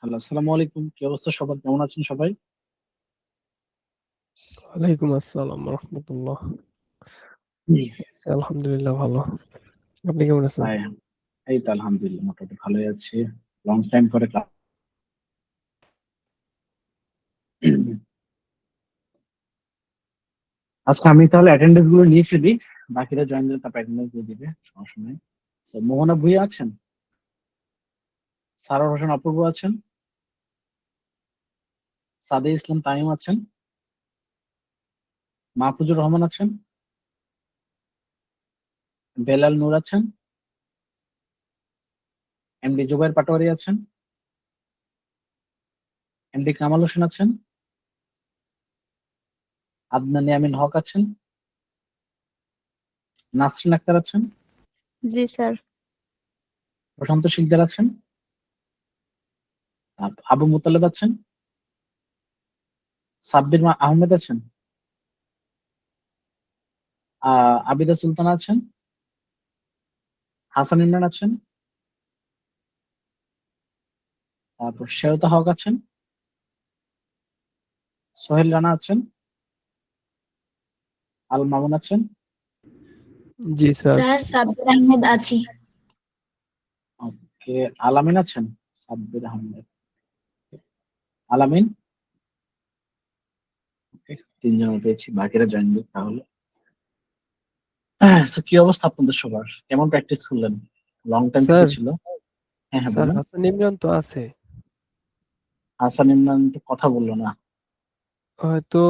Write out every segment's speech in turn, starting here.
Hello, আসসালামু আলাইকুম। কি অবস্থা সবার? কেমন আছেন সবাই? ওয়ালাইকুম আসসালাম রহমতুল্লাহ। জি। আলহামদুলিল্লাহ ভালো। আপনি কেমন আছেন? তাই এই তো আলহামদুলিল্লাহ মোটামুটি ভালোই আছি। লং টাইম পরে ক্লাস। আচ্ছা, আমি তাহলে অ্যাটেন্ডেন্স গুলো নিয়ে ফেলি। বাকিরা জয়েন দিলে তারপর অ্যাটেন্ডেন্স দিয়ে দিবে, সমস্যা নেই। So, মোহনা ভুঁইয়া আছেন, সারোয়ার হোসেন অপূর্ব আছেন, সাদে ইসলাম তামিম আছেন, মাহফুজুর রহমান আছেন, বেলাল নূর আছেন, এমডি জুবাইর পাটোয়ারি আছেন, এমডি কামাল হোসেন আছেন, আদনান ইয়ামিন হক আছেন, নাসরিন আক্তার আছেন, জি স্যার। প্রশান্ত শিকদার আছেন, আবু মুতালেব আছেন, সাব্বির আহমেদ আছেন, আবিদা সুলতান আছেন, হাসান ইমরান আছেন, তারপর শেওতা হক আছেন, সোহেল রানা আছেন, আল মামুন আছেন। জি স্যার। স্যার সাব্বির আহমেদ আছি। ওকে, আলামিন আছেন, সাব্বির আহমেদ, আলামিন। ওকে, তিনজন পেয়েছি, বাকিরা জয়েন দিক তাহলে। So, কি অবস্থা আপনাদের সবার? কেমন প্র্যাকটিস করলেন? লং টাইম স্যার ছুটি ছিল। হ্যাঁ হ্যাঁ, স্যার বলুন। হাসান ইমরান তো আছে, হাসান ইমরান তো কথা বললো না। হয়তো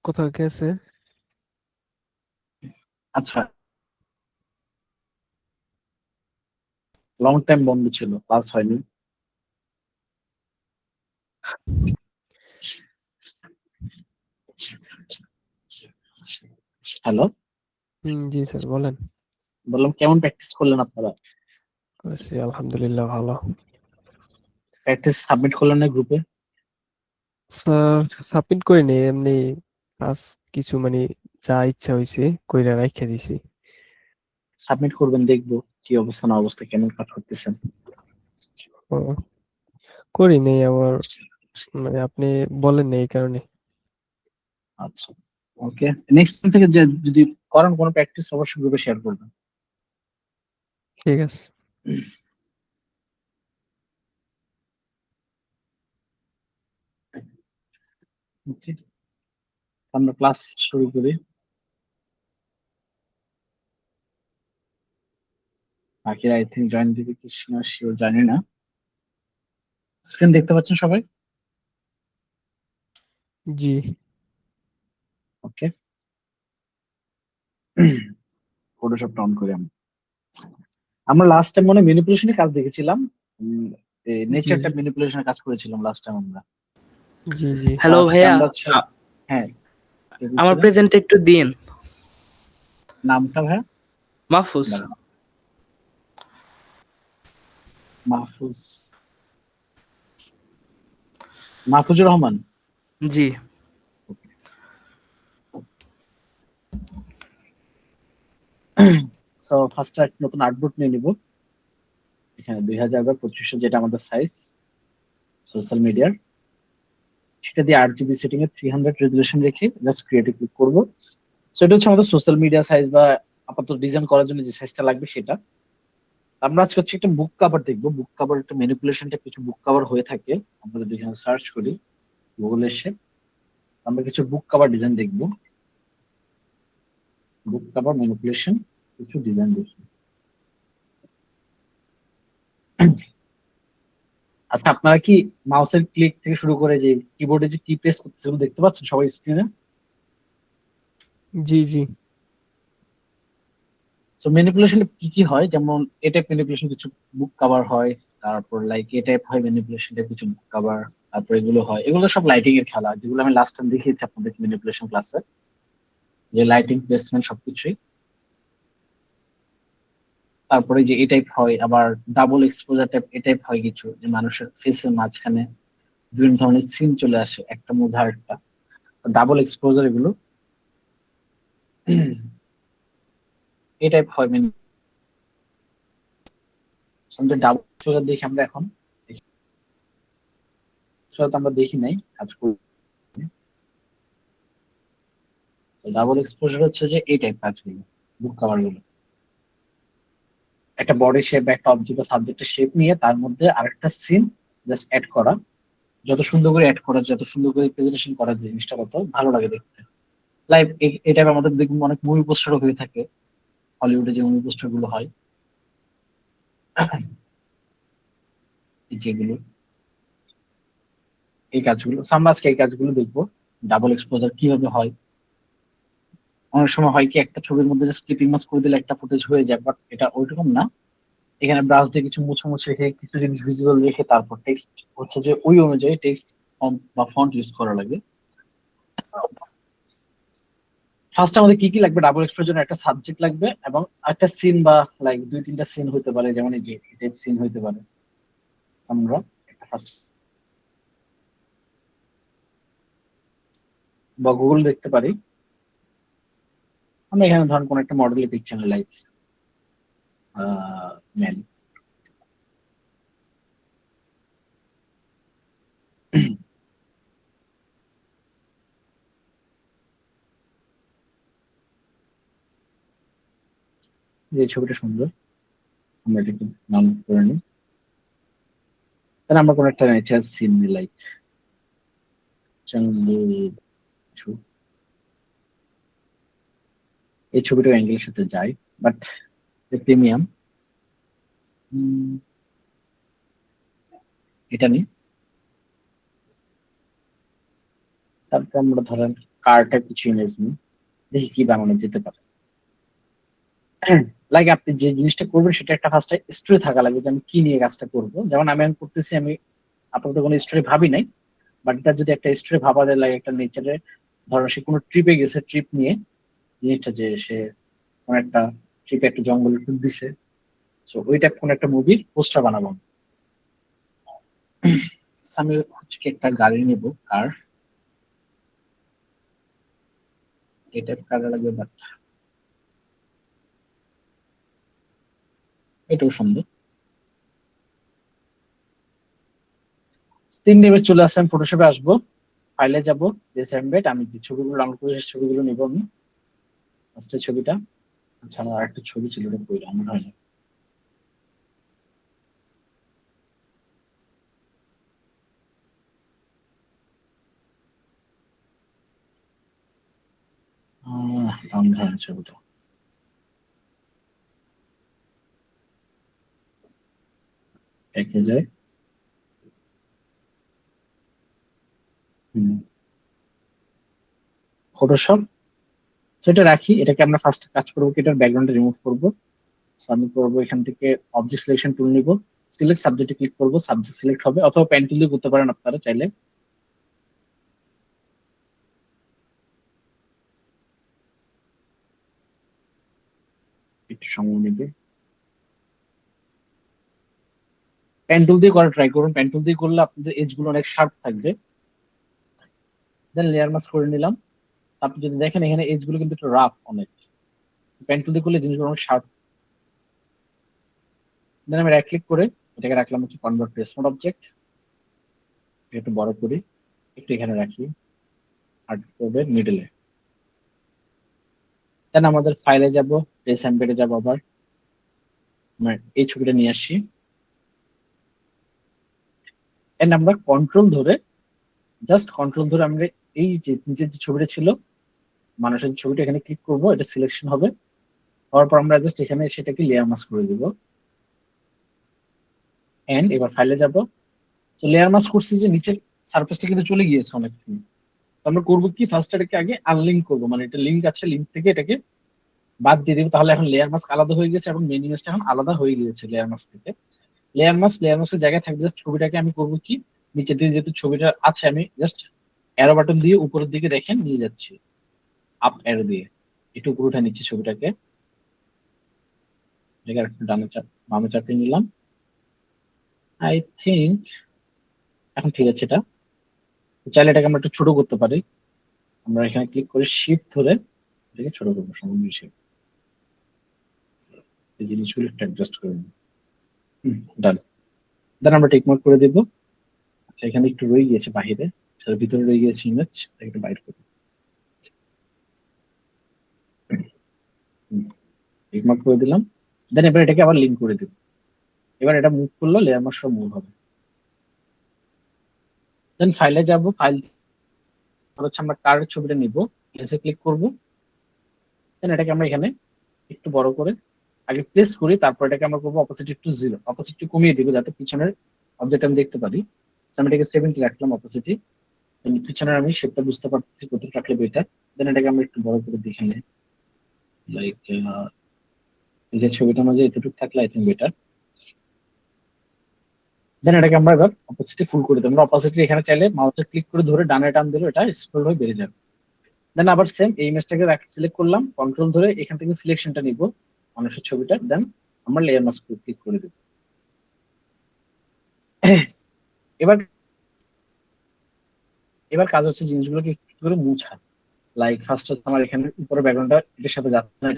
কোথাও গেছে। আচ্ছা, লং টাইম বন্ধ ছিল, ক্লাস হয়নি। হ্যালো, জি স্যার বলেন। বললাম কেমন প্র্যাকটিস করলেন আপনারা? করেছি আলহামদুলিল্লাহ ভালো। প্র্যাকটিস সাবমিট করলেন না গ্রুপে? স্যার সাবমিট করিনি, এমনি কাজ কিছু মানে যা ইচ্ছা হয়েছে কইরা রাইখা দিছি। সাবমিট করবেন, দেখবো কি অবস্থা না অবস্থা, কেমন কাজ করতেছেন। ও, করি নেই আবার, মানে আপনি বলেন না এই কারণে। আচ্ছা, ওকে। নেক্সট টাইম থেকে যদি করেন কোনো প্র্যাকটিস, অবশ্যই গ্রুপে শেয়ার করবেন। ঠিক আছে। ওকে, আমরা ক্লাস শুরু করি। বাকিরা আই থিঙ্ক জয়েন দিবে কি না শিওর জানি না। স্ক্রিন দেখতে পাচ্ছেন সবাই? জি ওকে, ফটোশপ অন করি আমরা। আমরা লাস্ট টাইম মনে ম্যানিপুলেশনের কাজ দেখেছিলাম। জি নেচারটা জি ম্যানিপুলেশনের কাজ করেছিলাম লাস্ট টাইম আমরা। জি জি। তো হ্যালো আজকে ভাইয়া, আমরা হচ্ছে, হ্যাঁ, কি আমার বলছিলেন? প্রেজেন্ট একটু দিন। নামটা ভাই? মাহফুজ। দাঁড়ান, মাহফুজ, মাহফুজুর রহমান। জি। সো ফার্স্ট একটা নতুন আর্টবুক নিয়ে নিব। এখানে 2000 by 2500 যেটা আমাদের সাইজ সোশ্যাল মিডিয়ার, সেটা দিয়ে 8 GB সেটিং এ 300 রেজুলেশন রেখে জাস্ট ক্রিয়েটিভ ক্লিক করবো। সো এটা হচ্ছে আমাদের সোশ্যাল মিডিয়া সাইজ, বা আপাতত ডিজাইন করার জন্য যে সাইজটা লাগবে সেটা। আমরা আজকে হচ্ছে একটা বুক কভার দেখবো। বুক কভার একটা ম্যানিপুলেশনটা কিছু বুক কভার হয়ে থাকে, আমরা যদি এখানে সার্চ করি গুগলে এসে, আমরা কিছু বুক কভার ডিজাইন দেখবো। বুক কভার ম্যানিপুলেশন কিছু ডিজাইন দেখি। আচ্ছা, আপনারা কি মাউসের ক্লিক থেকে শুরু করে যে কিবোর্ডে যে কি প্রেস করতেছে সেগুলো দেখতে পাচ্ছেন সবাই স্ক্রিনে? জি জি সো ম্যানিপুলেশন কি কি হয়, যেমন এ টাইপ ম্যানিপুলেশন কিছু বুক কভার হয়, তারপর লাইক এ টাইপ হয় ম্যানিপুলেশন কিছু বুক কভার, তারপর এগুলো হয়, এগুলো সব লাইটিং এর খেলা, যেগুলো আমি লাস্ট টাইম দেখিয়েছি আপনাদের ম্যানিপুলেশন ক্লাসে, যে লাইটিং প্লেসমেন্ট সবকিছুই। তারপরে যে এ টাইপ হয়, আবার ডাবল এক্সপোজার টাইপ এ টাইপ হয় কিছু, যে মানুষের ফেসের মাঝখানে বিভিন্ন ধরনের সিন চলে আসে একটা মধ্যে আরেকটা, ডাবল এক্সপোজার এগুলো। এ টাইপ হয় ডাবল এক্সপোজার দেখি আমরা এখন। তো আমরা দেখি নাই কাজ করি। ডাবল এক্সপোজার হচ্ছে যে এই টাইপ কাজগুলো, বুক কভার গুলো, একটা বডি শেপ, একটা অবজেক্ট বা সাবজেক্টের শেপ নিয়ে তার মধ্যে আরেকটা সিন জাস্ট অ্যাড করা। যত সুন্দর করে অ্যাড করা, যত সুন্দর করে প্রেজেন্টেশন করার, জিনিসটা কত ভালো লাগে দেখতে। লাইভ এটা আমাদের দেখুন অনেক মুভি পোস্টারও হয়ে থাকে, হলিউডে যে মুভি পোস্টার গুলো হয় যেগুলো, এই কাজগুলো। So, আমরা আজকে এই কাজগুলো দেখবো, ডাবল এক্সপোজার কিভাবে হয়। অনেক সময় হয় কি একটা ছবির মধ্যে জাস্ট ক্লিপিং মাস্ক করে দিলে একটা ফুটেজ হয়ে যায়, বাট এটা ওইরকম না। এখানে ব্রাশ দিয়ে কিছু মুছে রেখে কিছু জিনিস ভিজিবল রেখে তারপর টেক্সট হচ্ছে যে ওই অনুযায়ী টেক্সট বা ফন্ট ইউজ করা লাগে। ফার্স্ট আমাদের কি কি লাগবে, ডাবল এক্সপোজার জন্য একটা সাবজেক্ট লাগবে এবং একটা সিন বা লাইক 2-3টা সিন হতে পারে, যেমন এই যে টাইপ সিন হতে পারে। আমরা একটা ফার্স্ট বা গুগল দেখতে পারি। আমরা এখানে ধরুন কোন একটা মডেলের পিকচার লাইক ম্যান, যে ছবিটা সুন্দর, আমরা এটাকে নাম করে নিই। তাহলে আমরা কোন একটা নেচার সিন লাইক জঙ্গল কিছু, এই ছবিটা অ্যাঙ্গেলের সাথে যায়, বাট প্রিমিয়াম এটা নেই। তারপর আমরা ধরেন কার্টের কিছু ইমেজ নিই, দেখি কি বানানো যেতে পারে। লাইক আপনি যে জিনিসটা করবেন সেটা একটা ফার্স্টে স্টোরি থাকা লাগবে, যে আমি কি নিয়ে কাজটা করবো। যেমন আমি এখন করতেছি, আমি আপাতত কোনো স্টোরি ভাবি নাই, বাট এটা যদি একটা স্টোরি ভাবা যায়, লাইক একটা নেচারে, ধরো সে কোনো ট্রিপে গেছে, ট্রিপ নিয়ে জিনিসটা, যে সে কোন একটা ট্রিপে একটা জঙ্গলে ট্যুর দিছে, সো ওইটা কোন একটা মুভির পোস্টার বানাবো আমি। So, আমি হচ্ছে কি একটা গাড়ি নিব, কার, এটা কার লাগবে, বাট এটাও সুন্দর। 3 ডে চলে আসছে, আমি ফটোশপে আসবো, ফাইলে যাবো, রিসেন্ডেড, আমি যে ছবিগুলো ডাউনলোড করে সেই ছবিগুলো নিব আমি। ফার্স্টের ছবিটা, আচ্ছা আমার আরেকটা ছবি ছিল, ওটা কই আমার হয় না। আমার হয় না ছবিটা, একে যায়। ফটোশপ, সেটা রাখি। এটাকে আমরা ফার্স্ট কাজ করবো কি, এটার ব্যাকগ্রাউন্ডটা রিমুভ করবো। So, আমি করবো এখান থেকে অবজেক্ট সিলেকশন টুল নিব, সিলেক্ট সাবজেক্টে ক্লিক করবো, সাবজেক্ট সিলেক্ট হবে, অথবা পেন টুল দিয়ে করতে পারেন আপনারা চাইলে। একটু সময় নেবে, পেন টুল দিয়ে করা ট্রাই করুন। পেন টুল দিয়ে করলে আপনাদের এজ গুলো অনেক শার্প থাকবে। দেন লেয়ার মাস্ক করে নিলাম। আপনি যদি দেখেন এখানে এজ গুলো কিন্তু একটু রাফ অনেক, পেন টুল দিয়ে করলে জিনিসগুলো অনেক শার্প। দেন আমি রাইট ক্লিক করে এটাকে রাখলাম হচ্ছে কনভার্ট টু স্মার্ট অবজেক্ট, একটু বড় করি, একটু এখানে রাখি, আর করবে মিডলে। দেন আমাদের ফাইলে যাব, ট্রেস এমবেডে যাব, আবার আমরা এই ছবিটা নিয়ে আসি, এন্ড আমরা কন্ট্রোল ধরে, জাস্ট কন্ট্রোল ধরে আমরা এই যে নিচের যে ছবিটা ছিল, মানুষের ছবিটা, এখানে ক্লিক করব, এটা সিলেকশন হবে। হওয়ার পর আমরা জাস্ট এখানে সেটাকে লেয়ার মাস্ক করে দিব, এন্ড এবার ফাইলে যাব। তো লেয়ার মাস্ক করছি যে নিচের সারফেসটা কিন্তু চলে গিয়েছে অনেক। তো আমরা করবো কি, ফার্স্ট এটাকে আগে আনলিঙ্ক করবো, মানে এটা লিঙ্ক আছে, লিঙ্ক থেকে এটাকে বাদ দিয়ে দিব। তাহলে এখন লেয়ার মাস্ক আলাদা হয়ে গেছে এবং মেন ইমেজটা এখন আলাদা হয়ে গিয়েছে লেয়ার মাস্ক থেকে। লেয়ার মাস্কের জায়গায় থাকবে জাস্ট ছবিটাকে আমি করবো কি, নিচের দিকে যেহেতু ছবিটা আছে, আমি জাস্ট অ্যারো বাটন দিয়ে উপরের দিকে দেখেন নিয়ে যাচ্ছি, আপ অ্যারো দিয়ে একটু উপরে উঠে নিচ্ছি ছবিটাকে। এটাকে একটু ডানে চাপ, বামে চাপিয়ে নিলাম। আই থিঙ্ক এখন ঠিক আছে এটা। চাইলে এটাকে আমরা একটু ছোট করতে পারি, আমরা এখানে ক্লিক করে শিফট ধরে এটাকে ছোট করবো সামান্য হিসেবে। এই জিনিসগুলো একটু অ্যাডজাস্ট করে নিই। ডান। দেন আমরা টিক মার্ক করে দিব। এখানে একটু রয়ে গিয়েছে বাহিরে, সেটার ভিতরে রয়ে গিয়েছে ইমেজ, একটু বাইর করি। টিকমার্ক করে দিলাম। দেন এবার এটাকে আবার লিঙ্ক করে দিব। এবার এটা মুভ করলে লেয়ার মাস্ক মুভ হবে। দেন ফাইলে যাব, ফাইল হচ্ছে আমরা কার ছবিটা নিব, এসে ক্লিক করব। দেন এটাকে আমরা এখানে একটু বড় করে আগে প্লেস করি, তারপর এটাকে আমরা করবো অপোসিটি টু 0, অপোসিটি কমিয়ে দিব যাতে পিছনের অবজেক্ট আমি দেখতে পারি। আমি এটাকে 70 রাখলাম অপোসিটি। পিছনের আমি শেপটা বুঝতে পারতেছি কোথায় রাখলে বেটার। দেন এটাকে আমরা একটু বড় করে দেখে নিই, লাইক এই যে ছবিটার মাঝে এতটুকু থাকলে আই থিঙ্ক বেটার। দেন এটাকে আমরা এবার অপোসিটি ফুল করে দেবো। আমরা অপোসিটি এখানে চাইলে মাউসে ক্লিক করে ধরে ডানে টান দিলে এটা স্ক্রল হয়ে বেড়ে যাবে। দেন আবার সেম এই ইমেজটাকে সিলেক্ট করলাম, কন্ট্রোল ধরে এখান থেকে সিলেকশনটা নিব মানুষের ছবিটা। দেন আমরা লেয়ার মাস্ক ক্লিক করে দেবো। এবার এবার কাজ হচ্ছে জিনিসগুলোকে একটু করে মুছা। লাইক ফার্স্ট হচ্ছে আমার এখানে উপরে ব্যাকগ্রাউন্ডটা এটার সাথে যাচ্ছে না।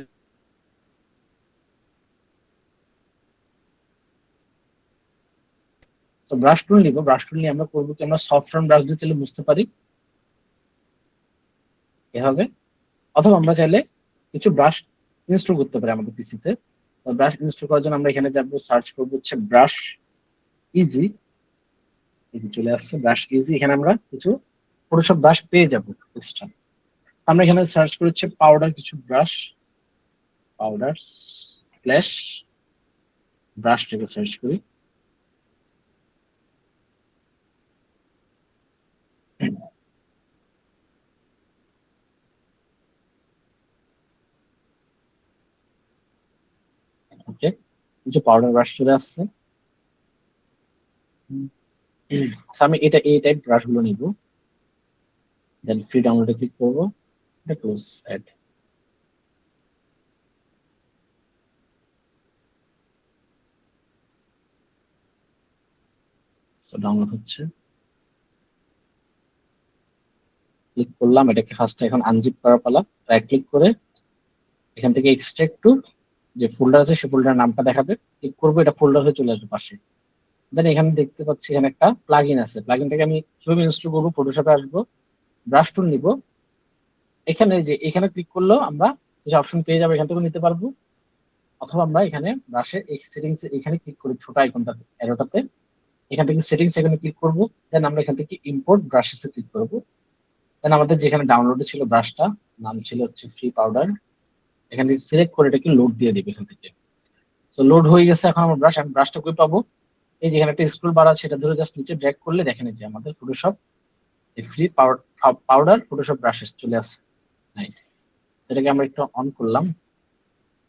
তো ব্রাশ টুল নিব, ব্রাশ টুল নিয়ে আমরা করবো কি, আমরা সফট ফ্রন্ট ব্রাশ দিয়ে চাইলে বুঝতে পারি এভাবে, অথবা আমরা চাইলে কিছু ব্রাশ ইনস্টল করতে পারি আমাদের পিসিতে। ব্রাশ ইনস্টল করার জন্য আমরা এখানে যাবো, সার্চ করবো হচ্ছে ব্রাশ ইজি। ইজি চলে আসছে, ব্রাশ ইজি। এখানে আমরা কিছু ফটোশপ ব্রাশ পেয়ে যাবো এক্সট্রা। আমরা এখানে সার্চ করি হচ্ছে পাউডার, কিছু ব্রাশ, পাউডার ফ্ল্যাশ ব্রাশটাকে সার্চ করি। ওকে, কিছু পাউডার ব্রাশ চলে আসছে। আমি এটা এই টাইপ ব্রাশ গুলো নিব। দেন ফ্রি ডাউনলোডে ক্লিক করবো, এটা ক্লোজ অ্যাড। সো ডাউনলোড হচ্ছে, ক্লিক করলাম। এটাকে ফার্স্টে এখন আনজিপ করার পালা। রাইট ক্লিক করে এখান থেকে এক্সট্রাক্ট টু, যে ফোল্ডার আছে সেই ফোল্ডারের নামটা দেখাবে, ক্লিক করবো, এটা ফোল্ডার হয়ে চলে আসবে পাশে। দেন এখানে দেখতে পাচ্ছি এখানে একটা প্লাগইন আছে। প্লাগইনটাকে আমি কিভাবে ইনস্টল করবো, ফটোশপে আসবো, ব্রাশ টুল নিব। এখানে যে এখানে ক্লিক করলেও আমরা কিছু অপশন পেয়ে যাবো, এখান থেকে নিতে পারবো। অথবা আমরা এখানে ব্রাশের এই সেটিংস এখানে ক্লিক করি, ছোট আইকনটা অ্যারোটাতে, এখান থেকে সেটিংস এখানে ক্লিক করবো। দেন আমরা এখান থেকে ইম্পোর্ট ব্রাশেস এ ক্লিক করবো। দেন আমাদের যেখানে ডাউনলোডে ছিল ব্রাশটা, নাম ছিল হচ্ছে ফ্রি পাউডার, এখান থেকে সিলেক্ট করে এটাকে লোড দিয়ে দিবে এখান থেকে। সো লোড হয়ে গেছে। এখন আমার ব্রাশ, আমি ব্রাশটা কই পাবো, এই যেখানে একটা স্ক্রল বার আছে সেটা ধরে জাস্ট নিচে ড্র্যাগ করলে দেখেন যে আমাদের Photoshop free powder Photoshop brushes চলে আসছে। রাইট, এটাকে আমরা একটু অন করলাম,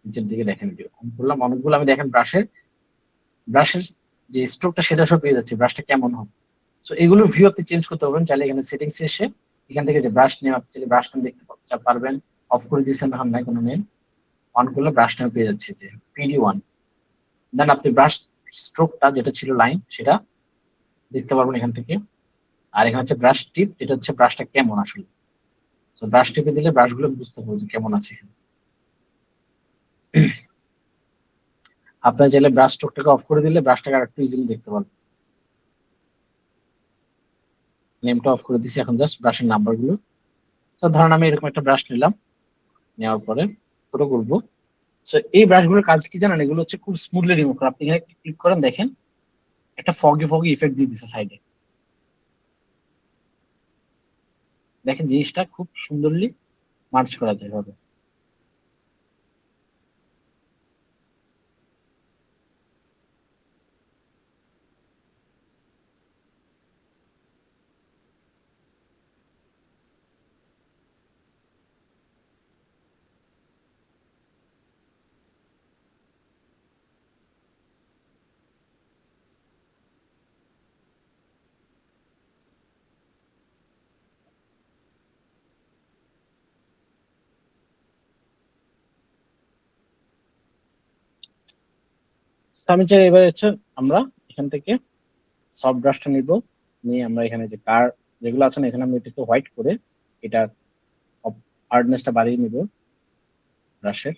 নিচের দিকে দেখেন অন করলাম, অনেকগুলো আমি দেখেন ব্রাশের যে স্ট্রোকটা সেটা সব পেয়ে যাচ্ছে, ব্রাশটা কেমন হবে। সো এগুলো ভিউ আপনি চেঞ্জ করতে পারবেন চাইলে। এখানে সেটিংস এসে এখান থেকে যে ব্রাশ নিয়ে আপনি চাইলে ব্রাশ দেখতে পারবেন। অফ করে দিচ্ছেন এখন নাই কোনো নেই, অন করলে ব্রাশ নেম পেয়ে যাচ্ছে যে PD1। দেন আপনি ব্রাশ স্ট্রোকটা যেটা ছিল লাইন সেটা দেখতে পারবেন এখান থেকে। আর এখানে হচ্ছে ব্রাশ টিপ, যেটা হচ্ছে ব্রাশটা কেমন আসলে। তো ব্রাশ টিপে দিলে ব্রাশ গুলো বুঝতে পারবো যে কেমন আছে এখানে। আপনার চাইলে ব্রাশ স্ট্রোকটাকে অফ করে দিলে ব্রাশটাকে আরেকটু ইজিলি দেখতে পারবেন। নেমটা অফ করে দিছি, এখন জাস্ট ব্রাশের নাম্বার গুলো। ধরেন আমি এরকম একটা ব্রাশ নিলাম, নেওয়ার পরে ছোট করবো। সো এই ব্রাশগুলোর কাজ কি জানেন, এগুলো হচ্ছে খুব স্মুথলি রিমুভ করা। আপনি এখানে ক্লিক করেন, দেখেন একটা ফগি ফগি ইফেক্ট দিয়ে দিচ্ছে সাইডে। দেখেন জিনিসটা খুব সুন্দরলি মার্চ করা যায় এভাবে। তো আমি চাই এবার হচ্ছে আমরা এখান থেকে সফট ব্রাশটা নিব, নিয়ে আমরা এখানে যে কার যেগুলো আছে না, এখানে আমি এটাকে হোয়াইট করে এটা হার্ডনেসটা বাড়িয়ে নিব ব্রাশের।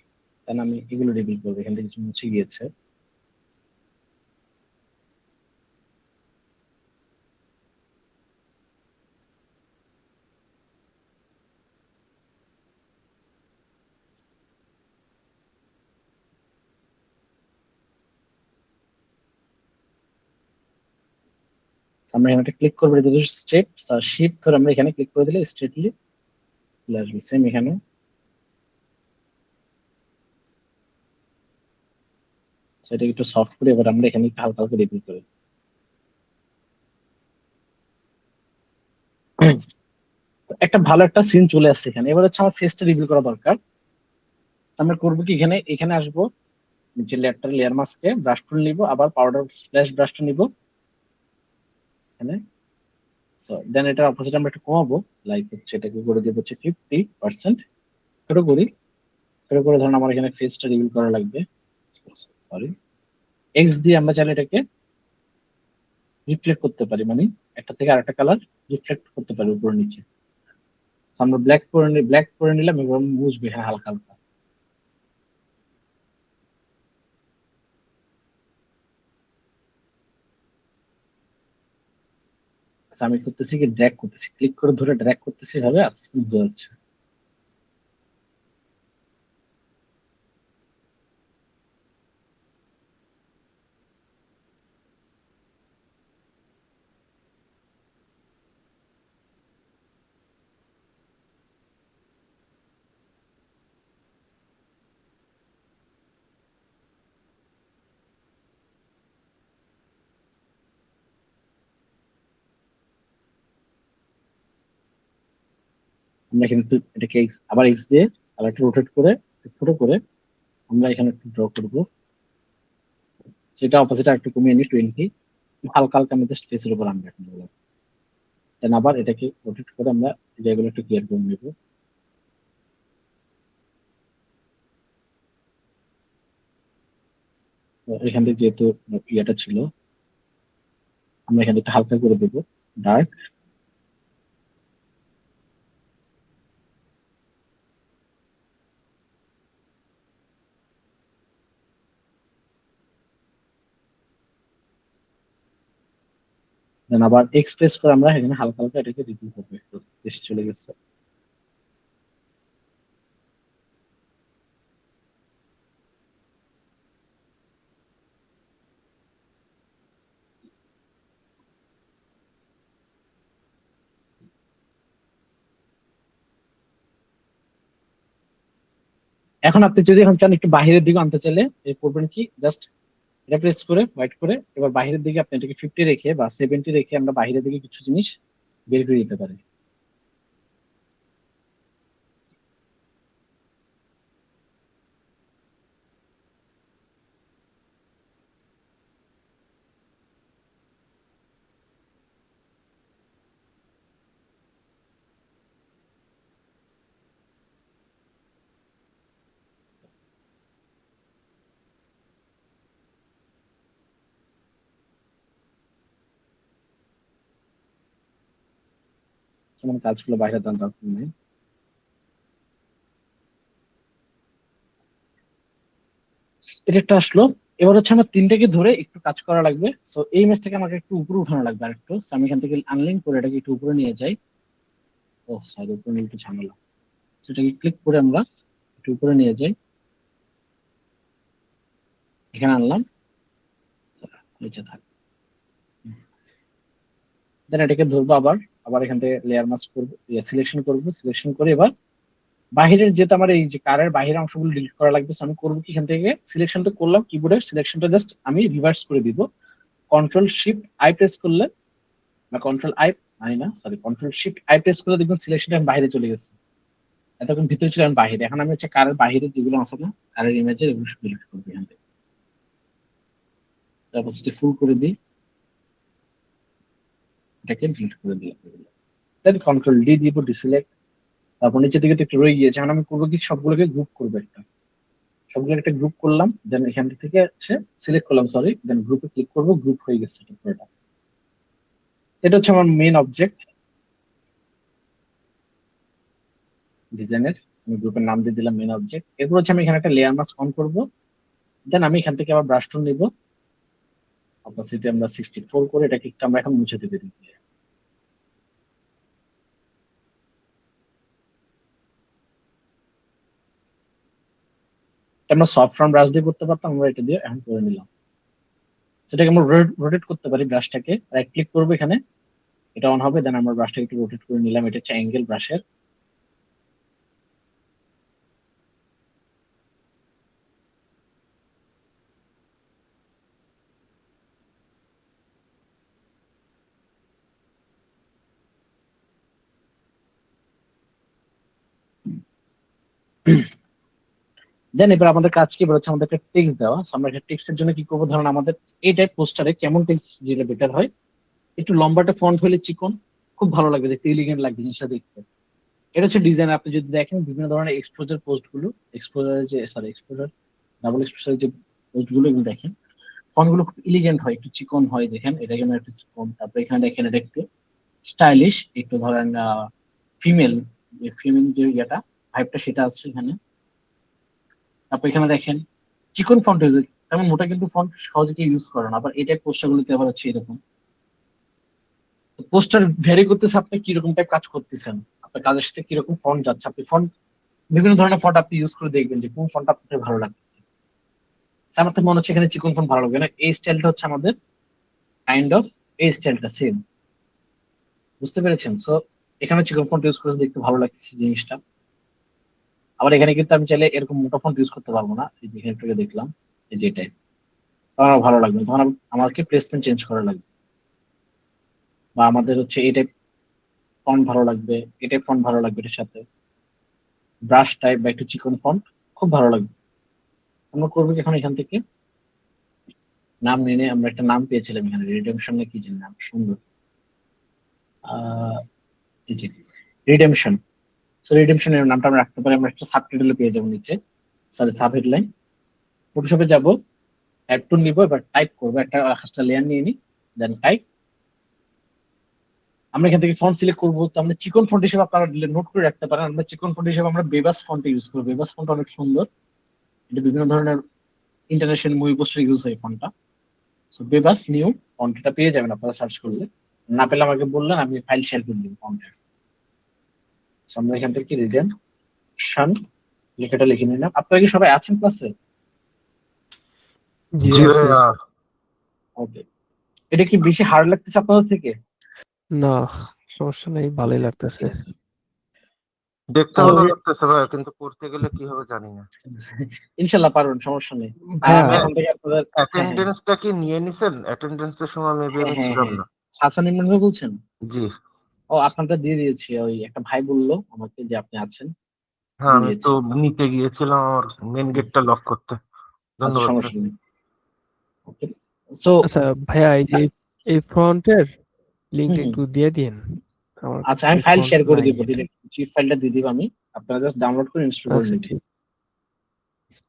দেন আমি এগুলো রিভিল করবো, এখান থেকে কিছু মুছে গিয়েছে। আমরা এখানে ক্লিক করবো, স্ট্রেট শিফট ধরে আমরা এখানে ক্লিক করে দিলে স্ট্রেটলি চলে আসবে। সেম এখানে সেটা একটু সফট করে এবার আমরা এখানে একটু হালকা হালকা রিপিট করি। একটা ভালো একটা সিন চলে আসছে এখানে। এবার হচ্ছে আমার ফেসটা রিভিল করা দরকার। আমরা করবো কি, এখানে এখানে আসবো, যে লেয়ারটা লেয়ার মাস্কে ব্রাশ টুল নিব, আবার পাউডার স্প্ল্যাশ ব্রাশটা নিব এখানে। সো দেন এটার অপোজিট আমরা একটু কমাবো, লাইক হচ্ছে এটাকে করে দিব হচ্ছে 50%। ছোট করি, ছোট করে ধরুন আমার এখানে ফেসটা রিভিল করা লাগবে। সরি, এক্স দিয়ে আমরা চাইলে এটাকে রিফ্লেক্ট করতে পারি, মানে একটা থেকে আরেকটা কালার রিফ্লেক্ট করতে পারি উপর নিচে। So আমরা ব্ল্যাক করে নিলাম, এবার বুঝবে হ্যাঁ হালকা হালকা। So আমি করতেছি কি, ড্র্যাগ করতেছি, ক্লিক করে ধরে ড্র্যাগ করতেছি, ভাবে আস্তে আস্তে বোঝা যাচ্ছে। আমরা কিন্তু এটাকে আবার এক্স দিয়ে আবার একটু রোটেট করে একটু ছোট করে আমরা এখানে একটু ড্র করবো। সেটা অপোজিট একটু কমিয়ে নিই 20, হালকা হালকা আমি জাস্ট ফেসের উপর আনবো এখন এগুলো। দেন আবার এটাকে রোটেট করে আমরা যেগুলো একটু ক্লিয়ার করে নেবো। তো এখান থেকে যেহেতু ইয়েটা ছিল, আমরা এখানে একটু হালকা করে দেবো ডার্ক। দেন আবার এক্সপ্রেস করে আমরা এখানে হালকা হালকা এটাকে রিভিউ করবো, একটু বেশি চলে গেছে। এখন আপনি যদি এখন চান একটু বাহিরের দিকে আনতে চাইলে করবেন কি, জাস্ট এটা প্রেস করে হোয়াইট করে এবার বাহিরের দিকে আপনি এটাকে 50 রেখে বা 70 রেখে আমরা বাহিরের দিকে কিছু জিনিস বের করে দিতে পারি। যেমন কাজগুলো বাইরে দেন দরকার নেই। এটা একটা আসলো। এবার হচ্ছে আমার তিনটাকে ধরে একটু কাজ করা লাগবে। সো এই ম্যাচটাকে আমাকে একটু উপরে উঠানো লাগবে আর একটু। So আমি এখান থেকে আনলিঙ্ক করে এটাকে একটু উপরে নিয়ে যাই। ও সরি, উপরে নিয়ে একটু ঝামেলা। সেটাকে ক্লিক করে আমরা একটু উপরে নিয়ে যাই, এখানে আনলাম, নিচে থাক। দেন এটাকে ধরবো আবার, আবার এখান থেকে লেয়ার মাস্ক করবো, সিলেকশন করবো, সিলেকশন করে এবার বাহিরের, যেটা আমার এই যে কারের বাহিরের অংশগুলো ডিলিট করা লাগবে। So আমি করবো কি, এখান থেকে সিলেকশন তো করলাম, কিবোর্ডের সিলেকশনটা জাস্ট আমি রিভার্স করে দিব। কন্ট্রোল শিফট আই প্রেস করলে, বা কন্ট্রোল আই, আই না sorry, control shift I press করলে দেখবেন সিলেকশনটা বাইরে চলে গেছে। এতক্ষণ ভিতরে ছিল, আমি বাইরে। এখন আমি হচ্ছে কারের বাইরে যেগুলো আছে না, কারের ইমেজের, এগুলো ডিলিট করবো এখান থেকে। তারপর সেটা ফুল করে দিই, এটাকে ডিলিট করে দিই। দেন কন্ট্রোল ডি দিব, ডিসিলেক্ট। তারপর নিচে দিকে তো একটু রয়ে গিয়েছে, এখন আমি করবো কি, সবগুলোকে গ্রুপ করবো একটা, সবগুলো একটা গ্রুপ করলাম। দেন এখান থেকে হচ্ছে সিলেক্ট করলাম, সরি, দেন গ্রুপে ক্লিক করবো, গ্রুপ হয়ে গেছে এটা পুরোটা। এটা হচ্ছে আমার মেইন অবজেক্ট ডিজাইনের। আমি গ্রুপের নাম দিয়ে দিলাম মেইন অবজেক্ট। এরপর হচ্ছে আমি এখানে একটা লেয়ার মাস্ক অন করবো। দেন আমি এখান থেকে আবার ব্রাশ টুল নিবো, অপাসিটি আমরা 64 করে এটাকে একটু আমরা এখন মুছে দিতে দিই। এটা আমরা সফট ফ্রন্ট ব্রাশ দিয়ে করতে পারতাম, আমরা এটা দিয়ে এখন করে নিলাম। সেটাকে আমরা রোটেট করতে পারি ব্রাশটাকে, রাইট ক্লিক করবো এখানে, এটা অন হবে, দেন আমরা ব্রাশটাকে একটু রোটেট করে নিলাম, এটা হচ্ছে অ্যাঙ্গেল ব্রাশের। দেন এবার আমাদের কাজ কি, এবার হচ্ছে আমাদের একটা টেক্সট দেওয়া। So আমরা একটা টেক্সটের জন্য কি করবো, ধরুন আমাদের এই টাইপ পোস্টারে কেমন টেক্সট দিলে বেটার হয়, একটু লম্বাটা ফন্ট হলে চিকন, খুব ভালো লাগবে দেখতে, এলিগেন্ট লাগবে জিনিসটা দেখতে। এটা হচ্ছে ডিজাইন। আপনি যদি দেখেন বিভিন্ন ধরনের এক্সপোজার পোস্ট গুলো, এক্সপোজার যে সরি এক্সপোজার ডাবল এক্সপোজার যে পোস্ট গুলো, এগুলো দেখেন ফন্ট গুলো খুব এলিগেন্ট হয়, একটু চিকন হয়, দেখেন এটা কেন একটু চিকন। তারপরে এখানে দেখেন এটা একটু স্টাইলিশ, একটু ধরেন ফিমেল, যে ফিমেল যে ইয়েটা ভাইবটা সেটা আছে এখানে। তারপর এখানে দেখেন চিকন ফন্ট ইউজ, তেমন মোটা কিন্তু ফন্ট সহজে কেউ ইউজ করে না। আবার এই টাইপ পোস্টার গুলোতে আবার হচ্ছে এরকম পোস্টার ভ্যারি করতেছে, আপনি কিরকম টাইপ কাজ করতেছেন, আপনার কাজের সাথে কিরকম ফন্ট যাচ্ছে। আপনি ফন্ট বিভিন্ন ধরনের ফন্ট আপনি ইউজ করে দেখবেন যে কোন ফন্ট আপনার ভালো লাগতেছে। আমার তো মনে হচ্ছে এখানে চিকন ফন্ট ভালো লাগবে না, এই স্টাইলটা হচ্ছে আমাদের কাইন্ড অফ এই স্টাইলটা সেম, বুঝতে পেরেছেন? সো এখানে চিকন ফন্ট ইউজ করে দেখতে ভালো লাগতেছে জিনিসটা। আবার এখানে কিন্তু আমি চাইলে এরকম মোটা ফন্ট ইউজ করতে পারবো না, এই যে এখানে একটু আগে দেখলাম এই যে এটাই, তখন আমার ভালো লাগবে না, তখন আমাকে প্লেসমেন্ট চেঞ্জ করা লাগবে। বা আমাদের হচ্ছে এই টাইপ ফন্ট ভালো লাগবে, এই টাইপ ফন্ট ভালো লাগবে, এটার সাথে ব্রাশ টাইপ বা একটু চিকন ফন্ট খুব ভালো লাগবে। আমরা করবো কি এখন এখান থেকে নাম নিয়ে আমরা একটা নাম পেয়েছিলাম এখানে, রিডেমশন না কি যেন নাম, সুন্দর আহ রিডেমশন। সো রিডেমশনের নামটা আমরা রাখতে পারি, আমরা একটা সাবটাইটেল পেয়ে যাবো নিচে, সরি সাব হেডলাইন। ফটোশপে যাবো, টাইপ টুল নিবো, এবার টাইপ করবো, একটা হাসটা লেয়ার নিয়ে নিই, দেন টাইপ। আমরা এখান থেকে ফন্ট সিলেক্ট করবো, তো আমরা চিকন ফন্ট হিসেবে আপনারা নোট করে রাখতে পারেন, আমরা চিকন ফন্ট হিসেবে আমরা বেবাস ফন্ট ইউজ করবো। বেবাস ফন্ট অনেক সুন্দর, এটা বিভিন্ন ধরনের ইন্টারন্যাশনাল মুভি পোস্টার ইউজ হয় ফন্টটা। সো বেবাস নিউ ফন্টটা পেয়ে যাবেন আপনারা সার্চ করলে, না পেলে আমাকে বললেন, আমি ফাইল শেয়ার করে দিব ফন্টের। আমরা এখান থেকে রিডেমশন লেখাটা লিখে নিলাম। আপনারা কি সবাই আছেন ক্লাসে? জি জি আছে। ভাইয়া। ওকে, এটা কি বেশি হার্ড লাগতেছে আপনাদের থেকে? না, সমস্যা নেই, ভালোই লাগতেছে। দেখতে So, ভালো লাগতেছে ভাইয়া, কিন্তু করতে গেলে কি হবে জানি না। ইনশাল্লাহ পারবেন, সমস্যা নেই। ভাইয়া আমি এখন থেকে আপনাদের অ্যাটেন্ডেন্সটা কি নিয়ে নিছেন? অ্যাটেন্ডেন্সের সময় মেবি আমি ছিলাম না। হাসান ইমরান ভাই বলছেন? জি ও আপনারটা দিয়ে দিয়েছি, ওই একটা ভাই বললো আমাকে যে আপনি আছেন, হ্যাঁ, দিয়ে আমি দিয়েছি। তো নিতে গিয়েছিলাম আমার মেন গেটটা লক করতে। আচ্ছা, ধন্যবাদ সমস্যা নেই। ওকে, সো আচ্ছা ভাইয়া, এই যে এই ফ্রন্টের লিঙ্কটা একটু দিয়ে দিন আমার। আচ্ছা, আমি এই ফাইল ফন্ট শেয়ার করে নাই দিব, এটা। ডিরেক্ট চিপ ফাইলটা দিয়ে দিব আমি, আপনারা জাস্ট ডাউনলোড করে ইনস্টল করে আচ্ছা, নেবেন। ঠিক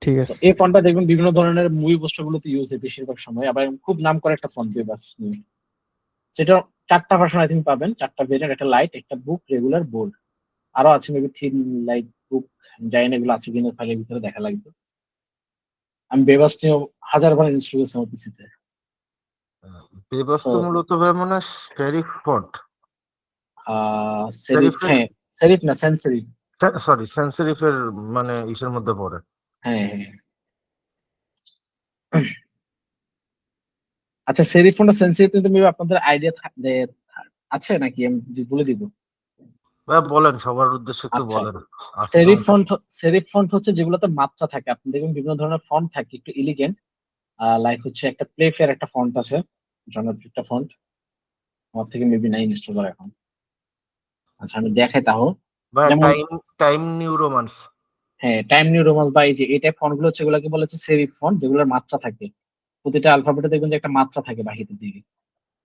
ঠিক So, আছে। এই ফন্টটা দেখবেন বিভিন্ন ধরনের মুভি পোস্টার গুলোতে ইউজ হয় বেশিরভাগ সময়, আবার খুব নাম করা একটা ফন্ট বেবাস। সেটা 4টা ভার্সন আই থিঙ্ক পাবেন, 4টা ভেরিয়েন্ট, একটা লাইট, একটা বুক, রেগুলার, বোল্ড, আরো আছে মেবি থিন, লাইট, বুক, জানি না এগুলো আছে কিনা, ফাইলের ভিতরে দেখা লাগবে। আমি বেবাস নিয়ে হাজারবার ইনস্টল করেছি আমার পিসিতে। বেবাস সো তো মূলত ভাই মানে সেরিফ ফন্ট। সেরিফ, সেরিফের হ্যাঁ সেরিফ না সেন্স সেরিফ। সরি সেন্সেরিফের মানে ইসের মধ্যে পড়ে। হ্যাঁ হ্যাঁ, আচ্ছা সেরিফ ফোনটা সেন্সিটিভ কিন্তু মেবি আপনাদের আইডিয়া আছে নাকি, আমি যদি বলে দিব। ভাইয়া বলেন, সবার উদ্দেশ্যে একটু আচ্ছা, বলেন। আসলাম। সেরিফ ফন্ট হচ্ছে যেগুলোতে মাত্রা থাকে, আপনি দেখবেন বিভিন্ন ধরনের ফন্ট থাকে একটু এলিগেন্ট, লাইক হচ্ছে একটা প্লে ফেয়ার একটা ফন্ট আছে, জনপ্রিয় একটা ফন্ট, আমার থেকে মেবি নাই ইনস্টল করা এখন। আচ্ছা আমি দেখাই তাও, ভাইয়া যেমন টাইম টাইম নিউ রোমান্স। হ্যাঁ টাইম নিউ রোমান্স, বা এই যে এই টাইপ ফন্ট গুলো হচ্ছে, এগুলোকে বলা হচ্ছে সেরিফ ফন্ট, যেগুলোর মাত্রা থাকে, প্রতিটা আলফাবেটে দেখবেন যে একটা মাত্রা থাকে বাহিরের দিকে,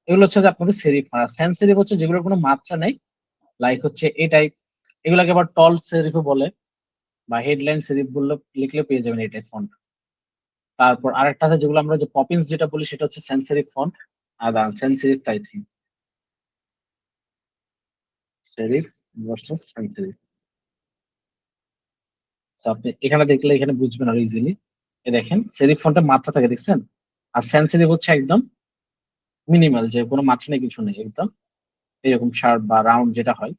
এগুলো হচ্ছে যে আপনাদের সেরিফ। আর সেন্স সেরিফ হচ্ছে যেগুলোর কোনো মাত্রা নেই, লাইক হচ্ছে এই টাইপ, এগুলাকে আবার টল সেরিফও বলে, বা হেডলাইন সেরিফ বললে লিখলে পেয়ে যাবেন এই টাইপ ফন্ট। তারপর আরেকটা আছে যেগুলো আমরা যে পপিন্স যেটা বলি, সেটা হচ্ছে সেন্স সেরিফ ফন্ট, আর সেন্স সেরিফ তাই think, serif versus sense serif. আপনি এখানে দেখলে এখানে বুঝবেন আরো ইজিলি। দেখেন সেরিফ ফন্টের মাত্রা থাকে দেখছেন, আর সেন্স সেরিফ হচ্ছে একদম মিনিমাল, যে কোনো মাত্রা নেই কিছু নেই, একদম এরকম শার্প বা রাউন্ড যেটা হয়।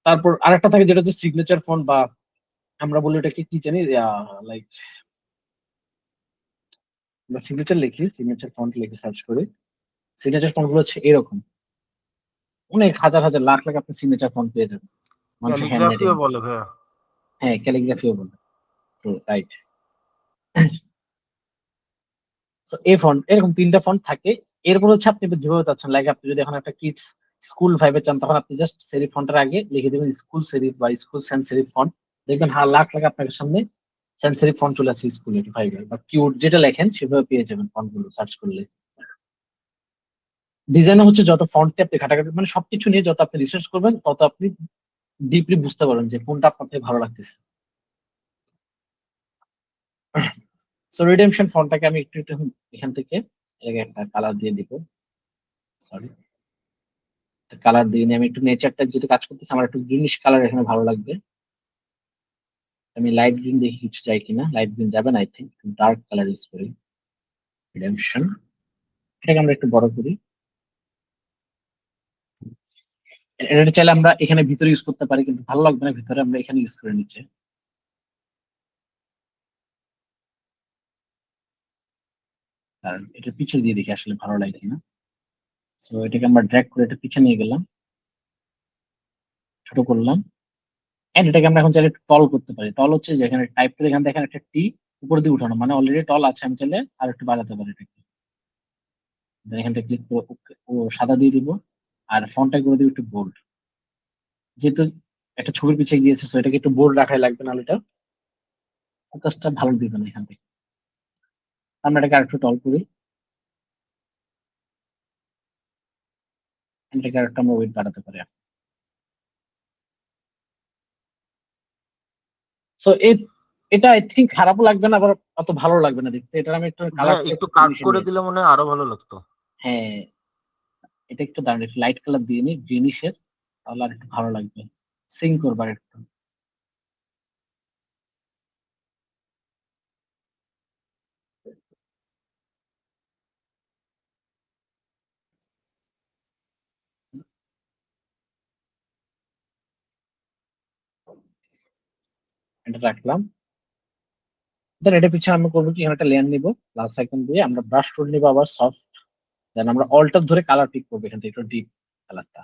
তারপর আরেকটা থাকে যেটা হচ্ছে সিগনেচার ফন্ট, বা আমরা বলি ওটাকে কি জানি, লাইক আমরা সিগনেচার লিখি, সিগনেচার ফন্ট লিখে সার্চ করি। সিগনেচার ফন্ট গুলো হচ্ছে এরকম, অনেক হাজার হাজার লাখ লাখ আপনি সিগনেচার ফন্ট পেয়ে যাবেন মানুষের হ্যান্ড রাইটিং। ক্যালিগ্রাফিও বলে ভাইয়া। হ্যাঁ, ক্যালিগ্রাফিও বলে, রাইট। সো এই ফন্ট এরকম 3টা ফন্ট থাকে। এরপর হচ্ছে আপনি যেভাবে চাচ্ছেন, লাইক আপনি যদি এখন একটা কিডস স্কুল ভাইবে চান, তখন আপনি জাস্ট সেরিফ ফন্টের আগে লিখে দেবেন স্কুল সেরিফ বা স্কুল সেন্স সেরিফ ফন্ট। দেখবেন লাখ লাখ আপনার সামনে সেন্স সেরিফ ফন্ট চলে আসছে স্কুল ভাইবে বা কিউট যেটা লেখেন সেভাবে পেয়ে যাবেন ফন্ট গুলো সার্চ করলে। ডিজাইনে হচ্ছে যত ফন্টে আপনি ঘাটাঘাটি মানে সবকিছু নিয়ে যত আপনি রিসার্চ করবেন তত আপনি ডিপলি বুঝতে পারবেন যে কোনটা আপনার থেকে ভালো লাগতেছে। সো রিডেমশন ফন্টটাকে আমি একটু একটু এখান থেকে একটা কালার দিয়ে দিব। সরি, কালার দিয়ে নিয়ে আমি একটু নেচারটা যেহেতু কাজ করতেছি, আমার একটু গ্রিনিশ কালার এখানে ভালো লাগবে। আমি লাইট গ্রিন দেখি কিছু চাই কিনা। লাইট গ্রিন যাবে না, I think dark colour use করি। রিডেমশন, এটাকে আমরা একটু বড় করি। এটা চাইলে আমরা এখানে ভিতরে ইউজ করতে পারি, কিন্তু ভালো লাগবে না ভিতরে, আমরা এখানে ইউজ করে নিচ্ছে। আর এটা পিছিয়ে দিয়ে দেখি আসলে ভালো লাগে কিনা। সো এটাকে আমরা ড্র্যাগ করে এটা পিছিয়ে নিয়ে গেলাম, ছোট করলাম। এন্ড এটাকে আমরা এখন চাইলে একটু টল করতে পারি। টল হচ্ছে যেখানে টাইপ করে এখানে দেখেন একটা টি উপর দিয়ে উঠানো, মানে অলরেডি টল আছে, আমি চাইলে আর একটু বাড়াতে পারি এটাকে। Then এখান থেকে ক্লিক করে ও সাদা দিয়ে দিব, আর ফন্টটা করে দিব একটু বোল্ড। যেহেতু একটা ছবির পিছিয়ে গিয়েছে, সো এটাকে একটু বোল্ড রাখাই লাগবে, নাহলে এটা ফোকাসটা ভালো দিবে না এখান থেকে। আমরা এটাকে আরেকটু টল করি, এটাকে আরেকটু আমরা ওয়েট বাড়াতে পারি। সো এটা আই থিঙ্ক খারাপও লাগবে না, আবার অত ভালো লাগবে না দেখতে। এটা আমি একটু ভাইয়া কালারটা একটু কাজ করে নিয়েছি। দিলে মনে হয় আরো ভালো লাগতো। হ্যাঁ, এটা একটু দারুণ, একটু লাইট কালার দিয়ে নি গ্রিনিশের, তাহলে আর একটু ভালো লাগবে। সিং করবার একটু। এটা রাখলাম। দেন এটা পিছনে আমরা করবো কি, এখানে একটা লেয়ার নিবো, প্লাস আইকন দিয়ে আমরা ব্রাশ টুল নিবো আবার সফট। দেন আমরা অল্টার ধরে কালার পিক করবো এখান থেকে একটু ডিপ কালারটা,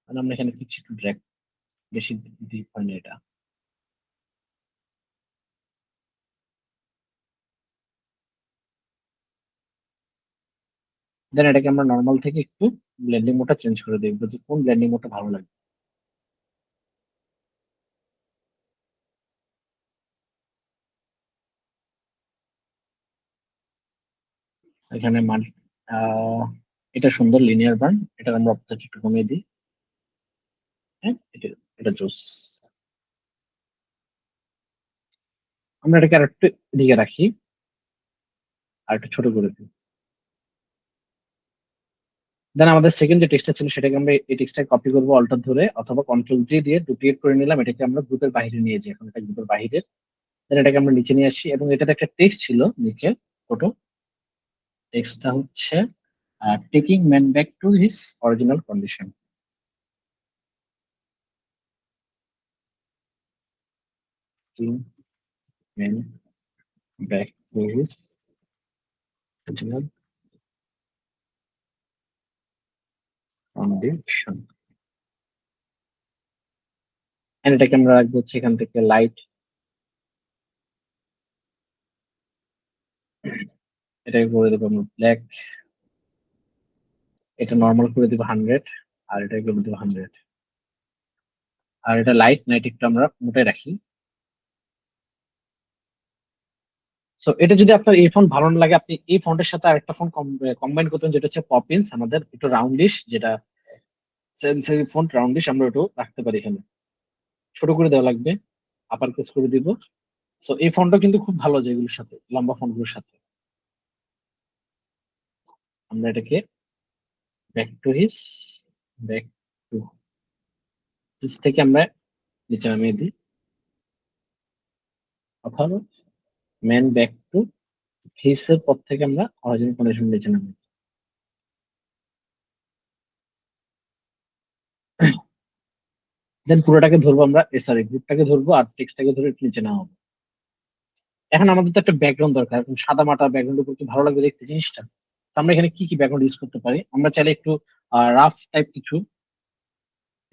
মানে আমরা এখানে কিছু একটু ড্র্যাগ, বেশি ডিপ হয় না এটা। দেন এটাকে আমরা নর্মাল থেকে একটু ব্লেন্ডিং মোডটা চেঞ্জ করে দেখবো যে কোন ব্লেন্ডিং মোডটা ভালো লাগে। এখানে আহ এটা সুন্দর লিনিয়ার বার্ন, এটা আমরা অপশন একটু কমিয়ে দিই। হ্যাঁ, এটা এটা জোস। আমরা এটাকে আর একটু এদিকে রাখি, আর একটু ছোট করে দিই। দেন আমাদের সেকেন্ড যে টেক্সটটা ছিল সেটাকে আমরা এই টেক্সটটা কপি করবো অল্টার ধরে, অথবা কন্ট্রোল জি দিয়ে ডুপ্লিকেট করে নিলাম। এটাকে আমরা গ্রুপের বাইরে নিয়ে যাই, এখন এটা গ্রুপের বাইরে। দেন এটাকে আমরা নিচে নিয়ে আসি, এবং এটাতে একটা টেক্সট ছিল নিচে ফটো। টেক্সটটা হচ্ছে taking man back to his original condition. Man back to his original condition. এটাকে আমরা রাখবো হচ্ছে এখান থেকে লাইট, এটাকে করে দেবো আমরা ব্ল্যাক, এটা নর্মাল করে দেবো 100, আর এটাকে করে দেবো 100। আর এটা লাইট নাইট একটু আমরা মোটে রাখি। সো এটা যদি আপনার এই ফন্ট ভালো না লাগে, আপনি এই ফন্টের সাথে আরেকটা ফন্ট কম্বাইন করতেন, যেটা হচ্ছে পপিন্স, আমাদের একটু রাউন্ডিশ, যেটা সেন্সরি ফন্ট রাউন্ডিশ, আমরা ওটা রাখতে পারি এখানে। ছোট করে দেওয়া লাগবে, আপার কেস করে দিব। সো এই ফন্টটা কিন্তু খুব ভালো যায় এগুলোর সাথে, লম্বা ফন্টগুলোর সাথে। আমরা এটাকে back to his, back to his থেকে আমরা নিচে নামিয়ে দিই, অথবা ম্যান ব্যাক টু হিসের পর থেকে আমরা অরিজিনাল কন্ডিশন নিচে নামিয়ে দিই। দেন পুরোটাকে ধরবো আমরা, সরি গ্রুপটাকে ধরবো আর টেক্সটটাকে ধরে একটু নিচে নামাবো। এখন আমাদের তো একটা ব্যাকগ্রাউন্ড দরকার, এখন সাদা মাটা ব্যাকগ্রাউন্ড উপর কি ভালো লাগবে দেখতে জিনিসটা। তো আমরা এখানে কি কি ব্যাকগ্রাউন্ড ইউজ করতে পারি, আমরা চাইলে একটু রাফ টাইপ কিছু,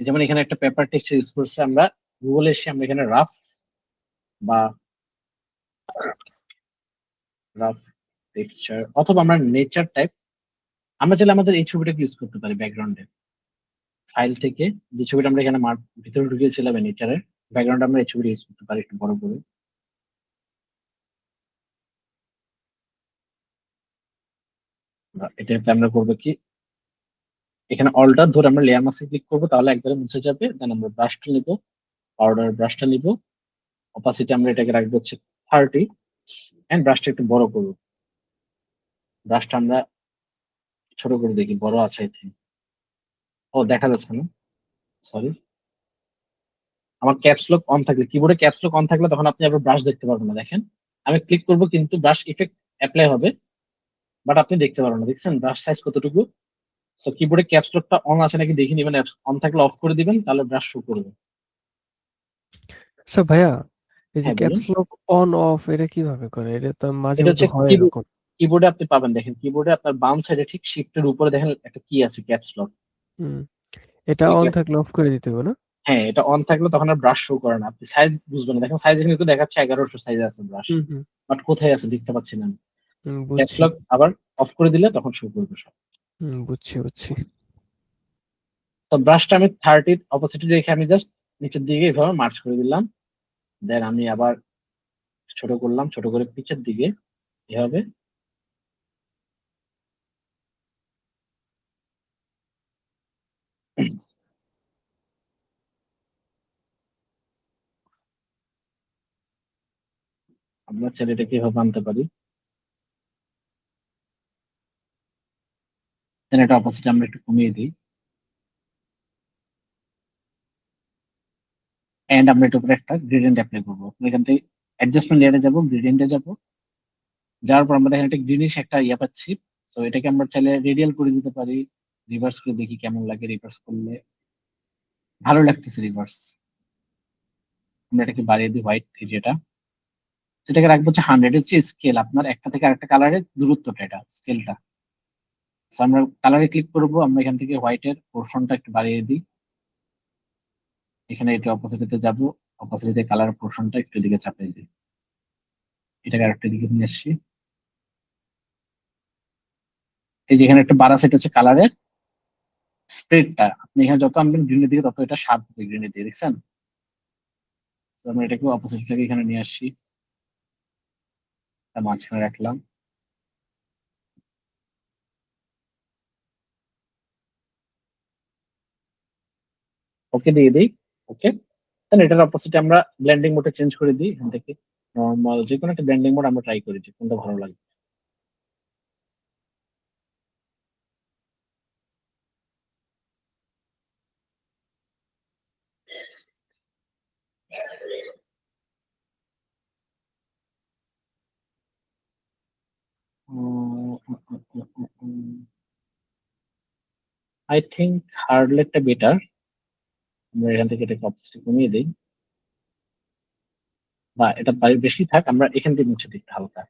যেমন এখানে একটা পেপার টেক্সচার ইউজ করছে, আমরা গুগলে এসে আমরা এখানে রাফ বা রাফ টেক্সচার অথবা আমরা নেচার টাইপ, আমরা চাইলে আমাদের এই ছবিটাকে ইউজ করতে পারি ব্যাকগ্রাউন্ডে। ফাইল থেকে যে ছবিটা আমরা এখানে ভিতরে ঢুকিয়েছিলাম নেচারের ব্যাকগ্রাউন্ড, আমরা এই ছবিটা ইউজ করতে পারি একটু বড় করে। এটাতে আমরা করবো কি, এখানে অল্টার ধরে আমরা লেয়ার মাস্কে ক্লিক করবো, তাহলে একবারে মুছে যাবে। দেন আমরা ব্রাশটা নিবো, পাউডার ব্রাশটা নিবো, অপাসিটি আমরা এটাকে রাখবো হচ্ছে 30, এন্ড ব্রাশটা একটু বড় করবো। ব্রাশটা আমরা ছোট করে দেখি, বড় আছে আই থিঙ্ক। ও দেখা যাচ্ছে না, সরি। আমার ক্যাপস লক অন থাকলে, কিবোর্ডে ক্যাপস লক অন থাকলে তখন আপনি আবার ব্রাশ দেখতে পারবেন না। দেখেন আমি ক্লিক করবো কিন্তু ব্রাশ ইফেক্ট অ্যাপ্লাই হবে, বাট আপনি দেখতে পারবেন না। দেখছেন ব্রাশ সাইজ কতটুকু? সো কিবোর্ডে ক্যাপস লকটা অন আছে নাকি দেখে নিবেন, অন থাকলে অফ করে দিবেন, তাহলে ব্রাশ শো করবে। আচ্ছা ভাইয়া, এই যে হ্যাঁ বলুন। ক্যাপস লক অন অফ এটা কিভাবে করে? এটা তো মাঝে এটা মধ্যে হচ্ছে হয় এরকম। কিবোর্ডে আপনি পাবেন, দেখেন কিবোর্ডে আপনার বাম সাইডে ঠিক শিফটের উপরে দেখেন একটা কি আছে, ক্যাপস লক। হুম, এটা অন থাকলে অফ করে দিতে হবে না? হ্যাঁ, এটা অন থাকলে তখন আর ব্রাশ শো করে না, আপনি সাইজ বুঝবেন না। দেখেন সাইজ এখানে তো দেখাচ্ছে 1100 সাইজ আছে ব্রাশ, হুম হুম বাট কোথায় আছে দেখতে পাচ্ছি না। ক্যাপস বুঝছি। লক আবার অফ করে দিলে তখন শো করবে সব। বুঝছি বুঝছি। তো ব্রাশটা আমি 30 অপোজিটে রেখে আমি জাস্ট নিচের দিকে এভাবে মার্চ করে দিলাম। দেন আমি আবার ছোট করলাম, ছোট করে পিছের দিকে এভাবে। আমরা চাইলে এটাকে এভাবে আনতে পারি। দেন এটা অপোজিটে আমরা একটু কমিয়ে দিই, এন্ড আমরা এটার উপরে একটা গ্রেডিয়েন্ট অ্যাপ্লাই করবো। এখান থেকে অ্যাডজাস্টমেন্ট লেয়ারে যাবো, গ্রেডিয়েন্টে যাবো, যাওয়ার পর আমরা দেখেন একটা গ্রিনিশ একটা ইয়া পাচ্ছি। সো এটাকে আমরা চাইলে রেডিয়াল করে দিতে পারি, রিভার্স করে দেখি কেমন লাগে। রিভার্স করলে ভালো লাগতেছে রিভার্স। আমরা এটাকে বাড়িয়ে দিই হোয়াইট এরিয়াটা, সেটাকে রাখবো হচ্ছে 100। হচ্ছে স্কেল, আপনার একটা থেকে আরেকটা কালারের দূরত্বটা, এটা স্কেলটা। সো আমরা কালারে ক্লিক করবো, আমরা এখান থেকে হোয়াইটের পোর্শনটা একটু বাড়িয়ে দিই। এখানে এটা অপোজিটে যাবো, অপোজিটে কালার পোর্শনটা একটু দিকে চাপিয়ে দিই, এটাকে আরেকটা দিকে নিয়ে আসছি। এই যে এখানে একটা বাড়া সেট হচ্ছে কালারের স্প্রেডটা, আপনি এখানে যত আনবেন গ্রিনের দিকে তত এটা শার্প হবে গ্রিনের দিকে, দেখছেন? So আমরা এটাকে অপোজিট থেকে এখানে নিয়ে আসছি, তার মাঝখানে রাখলাম। ওকে দিয়ে দিই, ওকে। তাহলে এটার অপোজিটে আমরা ব্লেন্ডিং মোডে চেঞ্জ করে দিই, এখান থেকে নর্মাল যে কোনো একটা ব্লেন্ডিং মোড আমরা ট্রাই করি যে কোনটা ভালো লাগে। আই থিঙ্ক হার্ডলেটটা বেটার, আমরা এখান থেকে এটাকে অপোজিটে কমিয়ে দিই, বা এটা বেশি থাক, আমরা এখান থেকে মুছে দিই একটু হালকা।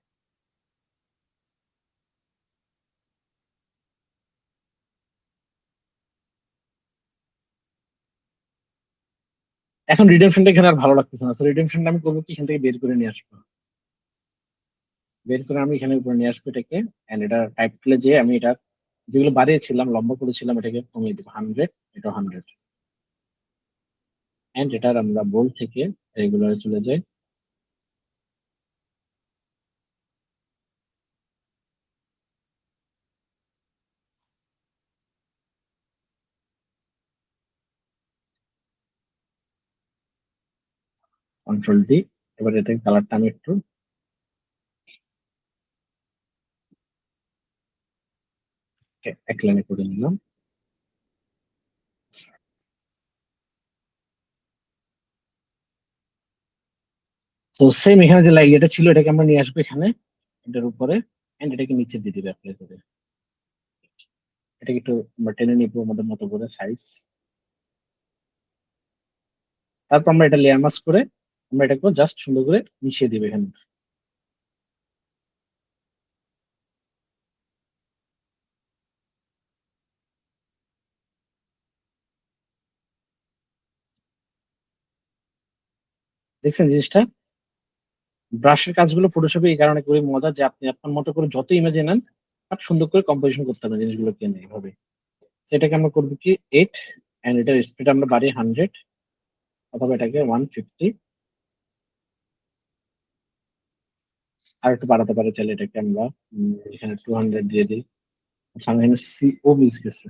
এখন রিডেমশনটা এখানে আর ভালো লাগতেছে না, রিডেমশনটা আমি করবো কি, এখান থেকে বের করে নিয়ে আসবো। বের করে আমি এখানে উপরে নিয়ে আসবো এটাকে, এন্ড এটা টাইপ করলে যে আমি এটা যেগুলো বাড়িয়েছিলাম লম্বা করেছিলাম এটাকে কমিয়ে দিব 100, এটা 100। এন্ড এটার আমরা বোল্ড থেকে রেগুলারে চলে যাই। Control D. এবার এটাকে কালারটা আমি একটু এক লাইনে করে নিলাম। তো সেম এখানে যে এটা ছিল এটাকে আমরা নিয়ে আসবো এখানে এটার উপরে, এন্ড এটাকে নিচে দিয়ে দিবে অ্যাপ্লাই করে। এটাকে একটু আমরা টেনে নিবো আমাদের মতো করে সাইজ। তারপর আমরা এটা লেয়ার মাস্ক করে আমরা এটাকে জাস্ট সুন্দর করে মিশিয়ে দিবে এখানে। দেখছেন জিনিসটা? ব্রাশের কাজগুলো ফটোশপে এই কারণে করি মজা যে আপনি আপনার মতো করে যত ইমেজে নেন আর সুন্দর করে কম্পোজিশন করতে হবে জিনিসগুলোকে নিয়ে এইভাবে। সেটাকে আমরা করবো কি 8 এন্ড এটার স্পিড আমরা বাড়িয়ে 100 অথবা এটাকে 150 আর একটু বাড়াতে পারি চাইলে এটাকে আমরা এখানে 200 দিয়ে দিই। সামনে এখানে সিও মিস গেছে,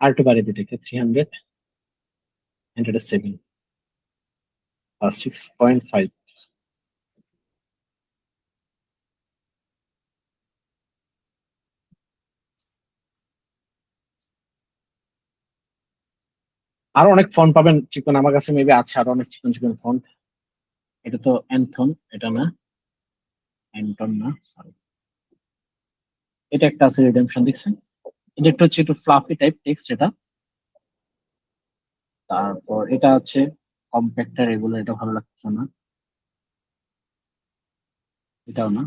আর একটু বাড়িয়ে দিই এটাকে 300 এন্ড এটা 7 আর 6.5। আরো অনেক ফন্ট পাবেন চিকন, আমার কাছে মেবি আছে আরো অনেক চিকন চিকন ফন্ট। এটা তো অ্যান্থন, এটা না, অ্যান্টন না, সরি। এটা একটা আছে রিডেমশন, দেখছেন? এটা একটা হচ্ছে একটু ফ্লাফি টাইপ টেক্সট এটা। তারপর এটা আছে কম্প্যাক্টার, এগুলো এটা ভালো লাগছে না, এটাও না।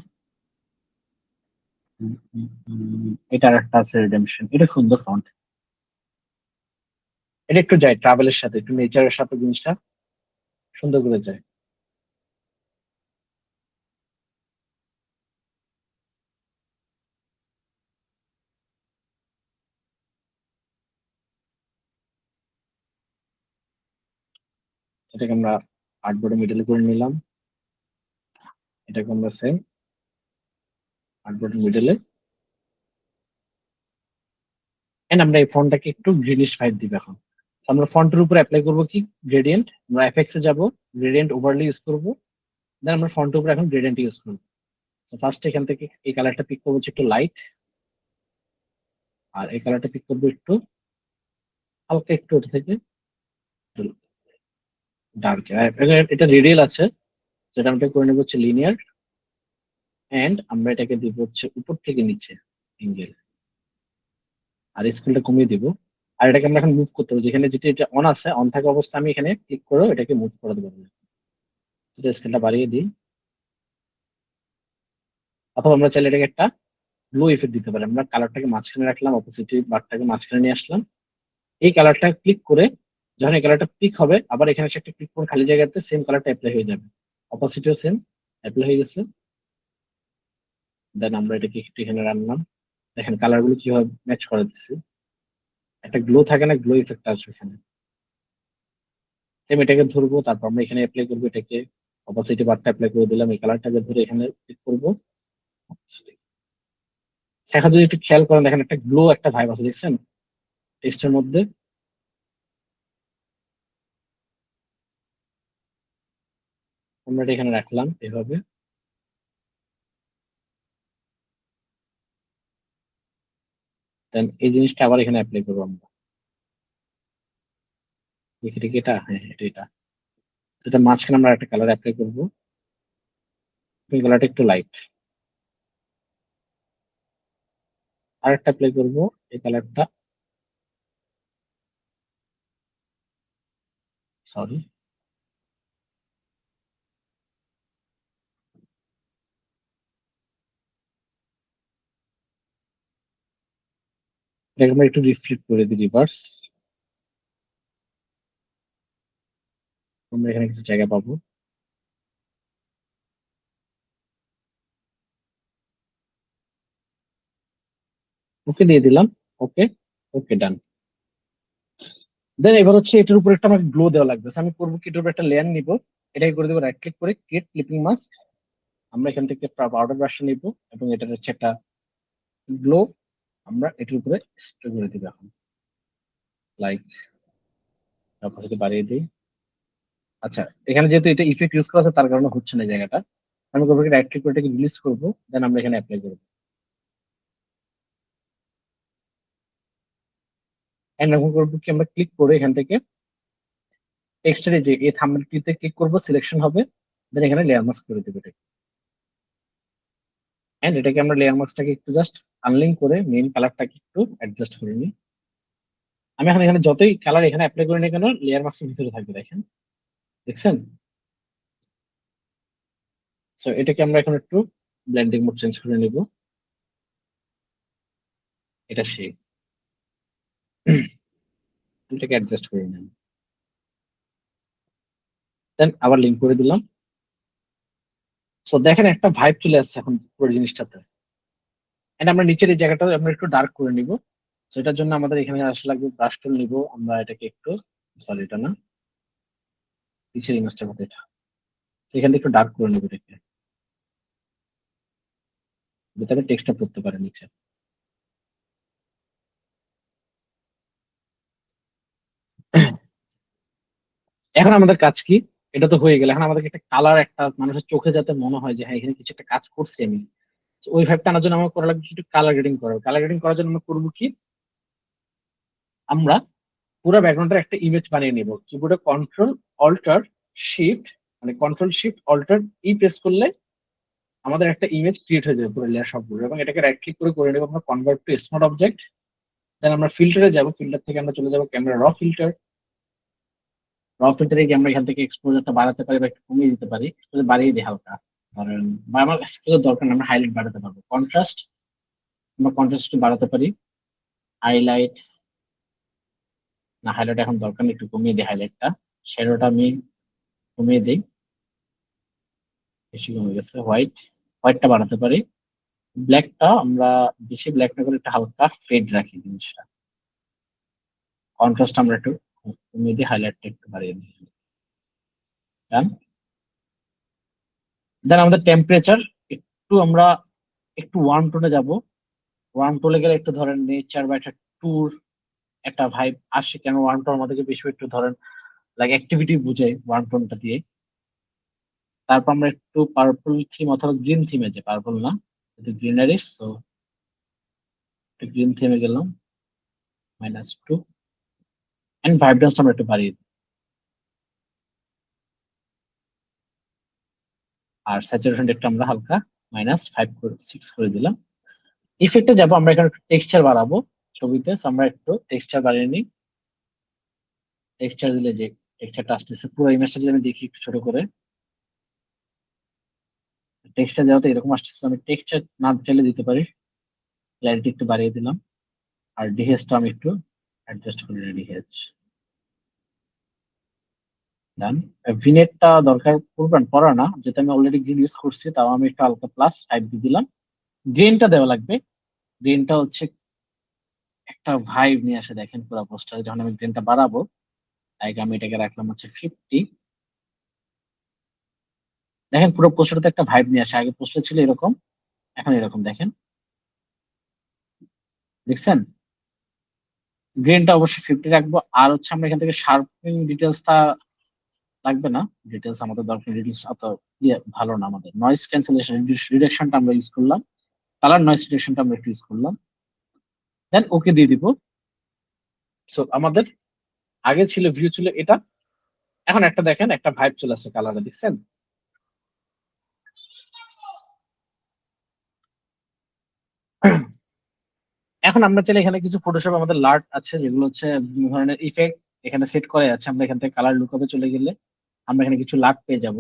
এটার একটা আছে রিডেমশন, এটা সুন্দর ফন্ট। এটা একটু যায় ট্রাভেলের সাথে, একটু নেচারের সাথে জিনিসটা সুন্দর করে যায়। সেটাকে আমরা আর্টবোর্ডে মিডলে করে নিলাম। এটাকে আমরা সেম আর্টবোর্ডের মিডলে, এন্ড আমরা এই ফন্টটাকে একটু গ্রিনিশ ভাইব দিব এখন। আমরা ফন্টের উপর অ্যাপ্লাই করবো কি গ্রেডিয়েন্ট, আমরা এফএক্স এ যাবো, গ্রেডিয়েন্ট ওভারলে ইউজ করবো, দেন আমরা ফন্টের উপর এখন গ্রেডিয়েন্ট ইউজ করবো। ফার্স্ট এখান থেকে এই কালারটা পিক করবো হচ্ছে একটু লাইট, আর এই কালারটা পিক করবো একটু হালকা, একটু ওটা থেকে ডার্ক। এটা রেডিয়াল আছে, সেটা আমরা করে নেবো হচ্ছে লিনিয়ার, এন্ড আমরা এটাকে দিব হচ্ছে উপর থেকে নিচে এঙ্গেল, আর স্কেলটা কমিয়ে দিব। আর এটাকে আমরা এখন মুভ করতে হবে, যেখানে যেটা এটা অন আছে, অন থাকা অবস্থা আমি এখানে ক্লিক করে এটাকে মুভ করে দেবো। সেটা স্কেলটা বাড়িয়ে দিই, অথবা আমরা চাইলে এটাকে একটা গ্লো ইফেক্ট দিতে পারি। আমরা কালারটাকে মাঝখানে রাখলাম, অপোজিট বারটাকে মাঝখানে নিয়ে আসলাম, এই কালারটা ক্লিক করে যখন এই কালারটা পিক হবে আবার এখানে এসে একটা ক্লিক করে খালি জায়গাতে সেম কালারটা অ্যাপ্লাই হয়ে যাবে, অপোজিটেও সেম অ্যাপ্লাই হয়ে গেছে। দেন আমরা এটাকে একটু এখানে রাখলাম, দেখেন কালার গুলো কিভাবে ম্যাচ করে দিচ্ছে, একটা গ্লো থাকে না, গ্লো ইফেক্ট আসবে এখানে। সেম এটাকে ধরবো, তারপর আমরা এখানে অ্যাপ্লাই করবো এটাকে, অপোজিট বারটা অ্যাপ্লাই করে দিলাম, এই কালারটাকে ধরে এখানে ক্লিক করবো। সেখানে যদি একটু খেয়াল করেন দেখেন একটা গ্লো একটা ভাইব আছে, দেখছেন টেক্সটের মধ্যে। আমরা এটা এখানে রাখলাম এভাবে, দেন এই জিনিসটা আবার এখানে অ্যাপ্লাই করবো আমরা। দেখি এটা কি, এটা হ্যাঁ এটা এটা এটা মাঝখানে আমরা একটা কালার অ্যাপ্লাই করবো, এই কালারটা একটু লাইট, আর একটা অ্যাপ্লাই করবো এই কালারটা, সরি এটাকে আমরা একটু রিফ্লেক্ট করে দিই রিভার্স, আমরা এখানে কিছু জায়গা পাবো। ওকে দিয়ে দিলাম, ওকে, ওকে ডান। দেন এবার হচ্ছে এটার উপর একটা আমাকে গ্লো দেওয়া লাগবে। So আমি করবো কি, এটার উপর একটা লেয়ার নিব, এটাকে করে দেবো রাইট ক্লিক করে ক্রিয়েট ক্লিপিং মাস্ক। আমরা এখান থেকে পাউডার ব্রাশটা নিব এবং এটার হচ্ছে একটা গ্লো আমরা এটার উপরে স্প্রে করে দিব এখন, লাইক অপোজিটে বাড়িয়ে দিই। আচ্ছা, এখানে যেহেতু এটা ইফেক্ট ইউজ করা আছে তার কারণে হচ্ছে না এই জায়গাটা। আমি করবো কি রাইট ক্লিক করে এটাকে রিলিজ করবো, দেন আমরা এখানে অ্যাপ্লাই করবো, এন্ড এখন করবো কি আমরা ক্লিক করে এখান থেকে টেক্সটের যে এই থাম্বনেলটিতে ক্লিক করবো, সিলেকশন হবে, দেন এখানে লেয়ার মাস্ক করে দেবো এটাকে। এন্ড এটাকে আমরা লেয়ার মাস্কটাকে একটু জাস্ট আনলিঙ্ক করে মেইন কালারটাকে একটু অ্যাডজাস্ট করে নিই। আমি এখন এখানে যতই কালার এখানে অ্যাপ্লাই করি না কেন লেয়ার মাস্কের ভিতরে থাকবে, দেখেন, দেখছেন? সো এটাকে আমরা এখন একটু ব্লেন্ডিং মোড চেঞ্জ করে নিব, এটা সেই এটাকে অ্যাডজাস্ট করে নিন। দেন আবার লিঙ্ক করে দিলাম। সো দেখেন একটা ভাইব চলে আসছে এখন পুরো জিনিসটাতে। এন্ড আমরা নিচের এই জায়গাটা আমরা একটু ডার্ক করে নিব। সেটার জন্য আমাদের এখানে আসা লাগবে ব্রাশ টুল নিব আমরা, এটাকে একটু, সরি এটা না, নিচের ইমেজটার মধ্যে এটা, সেখান থেকে একটু ডার্ক করে নিব এটাকে, যাতে টেক্সটটা পড়তে পারে নিচে। এখন আমাদের কাজ কি? এটা তো হয়ে গেল। এখন আমাদের একটা কালার, একটা মানুষের চোখে যাতে মনে হয় যে হ্যাঁ এখানে কিছু একটা কাজ করছি আমি, তো ওই ভাইবটা আনার জন্য আমার করা লাগবে একটু কালার গ্রেডিং করা। কালার গ্রেডিং করার জন্য আমরা করবো কি, আমরা পুরো ব্যাকগ্রাউন্ডের একটা ইমেজ বানিয়ে নিব। কিবোর্ডে কন্ট্রোল অল্টার শিফট, মানে control shift alter E press করলে আমাদের একটা ইমেজ ক্রিয়েট হয়ে যাবে পুরো লেয়ার সবগুলো। এবং এটাকে রাইট ক্লিক করে নেব আমরা কনভার্ট টু স্মার্ট অবজেক্ট। দেন আমরা ফিল্টারে যাব, ফিল্টার থেকে আমরা চলে যাব ক্যামেরা র ফিল্টার। র ফিল্টারে গিয়ে আমরা এখান থেকে এক্সপোজারটা বাড়াতে পারি বা একটু কমিয়ে দিতে পারি। এক্সপোজার বাড়িয়ে দিই হালকা, ধরেন, বা আমার এক্সপোজার দরকার না, আমরা হাইলাইট বাড়াতে পারবো। কন্ট্রাস্ট আমরা কন্ট্রাস্ট একটু বাড়াতে পারি। হাইলাইট না, হাইলাইট এখন দরকার নেই, একটু কমিয়ে দিই হাইলাইটটা। শ্যাডোটা আমি কমিয়ে দিই, বেশি কমে গেছে। হোয়াইটটা বাড়াতে পারি। ব্ল্যাকটা আমরা বেশি ব্ল্যাক না করে একটা হালকা ফেড রাখি জিনিসটা। কন্ট্রাস্ট আমরা একটু কমিয়ে দিই, হাইলাইটটা একটু বাড়িয়ে দিই। ডান। দেন আমাদের টেম্পারেচার একটু আমরা একটু ওয়ার্ম টোনে যাব। ওয়ার্ম টোনে গেলে একটু ধরেন নেচার বা একটা ট্যুর একটা ভাইব আসে। কেন ওয়ার্ম টোন আমাদেরকে বেশি একটু ধরেন লাইক অ্যাক্টিভিটি বুঝাই ওয়ার্ম টোনটা দিয়ে। তারপর আমরা একটু পার্পল থিম অথবা গ্রিন থিমে যে, পার্পল না, গ্রিনারিস, সো গ্রিন থিমে গেলাম, -2। এন্ড ভাইব্রেন্স আমরা একটু বাড়িয়ে দিই। আর স্যাচুরেশন একটু আমরা হালকা -5 করে 6 করে দিলাম। ইফেক্টে যাবো, আমরা এখানে একটু টেক্সচার বাড়াবো ছবিতে। So আমরা একটু টেক্সচার বাড়িয়ে নিই। টেক্সচার দিলে যে টেক্সচারটা আসতেছে, পুরো ইমেজটা যদি আমি দেখি একটু ছোট করে, টেক্সচার দেওয়াতে এরকম আসতেছে। আমি টেক্সচার না চাইলে দিতে পারি। ক্ল্যারিটি একটু বাড়িয়ে দিলাম। আর ডিহেজটা আমি একটু অ্যাডজাস্ট করে নিই, ডিহেজ। ডান। ভিনেটটা দরকার পড়বেন, পড়া না, যেটা আমি অলরেডি গ্রিন ইউজ করছি, তাও আমি একটু হালকা +5 দিয়ে দিলাম। গ্রিনটা দেওয়া লাগবে। গ্রিনটা হচ্ছে একটা ভাইব নিয়ে আসে, দেখেন পুরো পোস্টারে। যখন আমি গ্রিনটা বাড়াবো, আগে আমি এটাকে রাখলাম হচ্ছে 50। দেখেন পুরো পোস্টারতে একটা ভাইব নিয়ে আসে। আগে পোস্টার ছিল এরকম, এখন এরকম দেখেন, দেখছেন? গ্রিনটা অবশ্যই 50 রাখবো। আর হচ্ছে আমরা এখান থেকে শার্পনিং ডিটেলসটা লাগবে না, ডিটেলস আমাদের দরকার, ডিটেলস অত ভালো না আমাদের। নয়েজ ক্যান্সেলেশন রিডাকশনটা আমরা ইউজ করলাম, কালার নয়েজ রিডাকশনটা আমরা একটু ইউজ করলাম। দেন ওকে দিয়ে দিব। সো আমাদের আগে ছিল ভিউ ছিল এটা, এখন একটা দেখেন একটা ভাইব চলে আসছে কালারে, দেখছেন? এখন আমরা চাইলে এখানে কিছু ফটোশপ আমাদের লার্ট আছে, যেগুলো হচ্ছে বিভিন্ন ধরনের ইফেক্ট এখানে সেট করা আছে। আমরা এখান থেকে কালার লুকআপে চলে গেলে আমরা এখানে কিছু লার্ট পেয়ে যাব।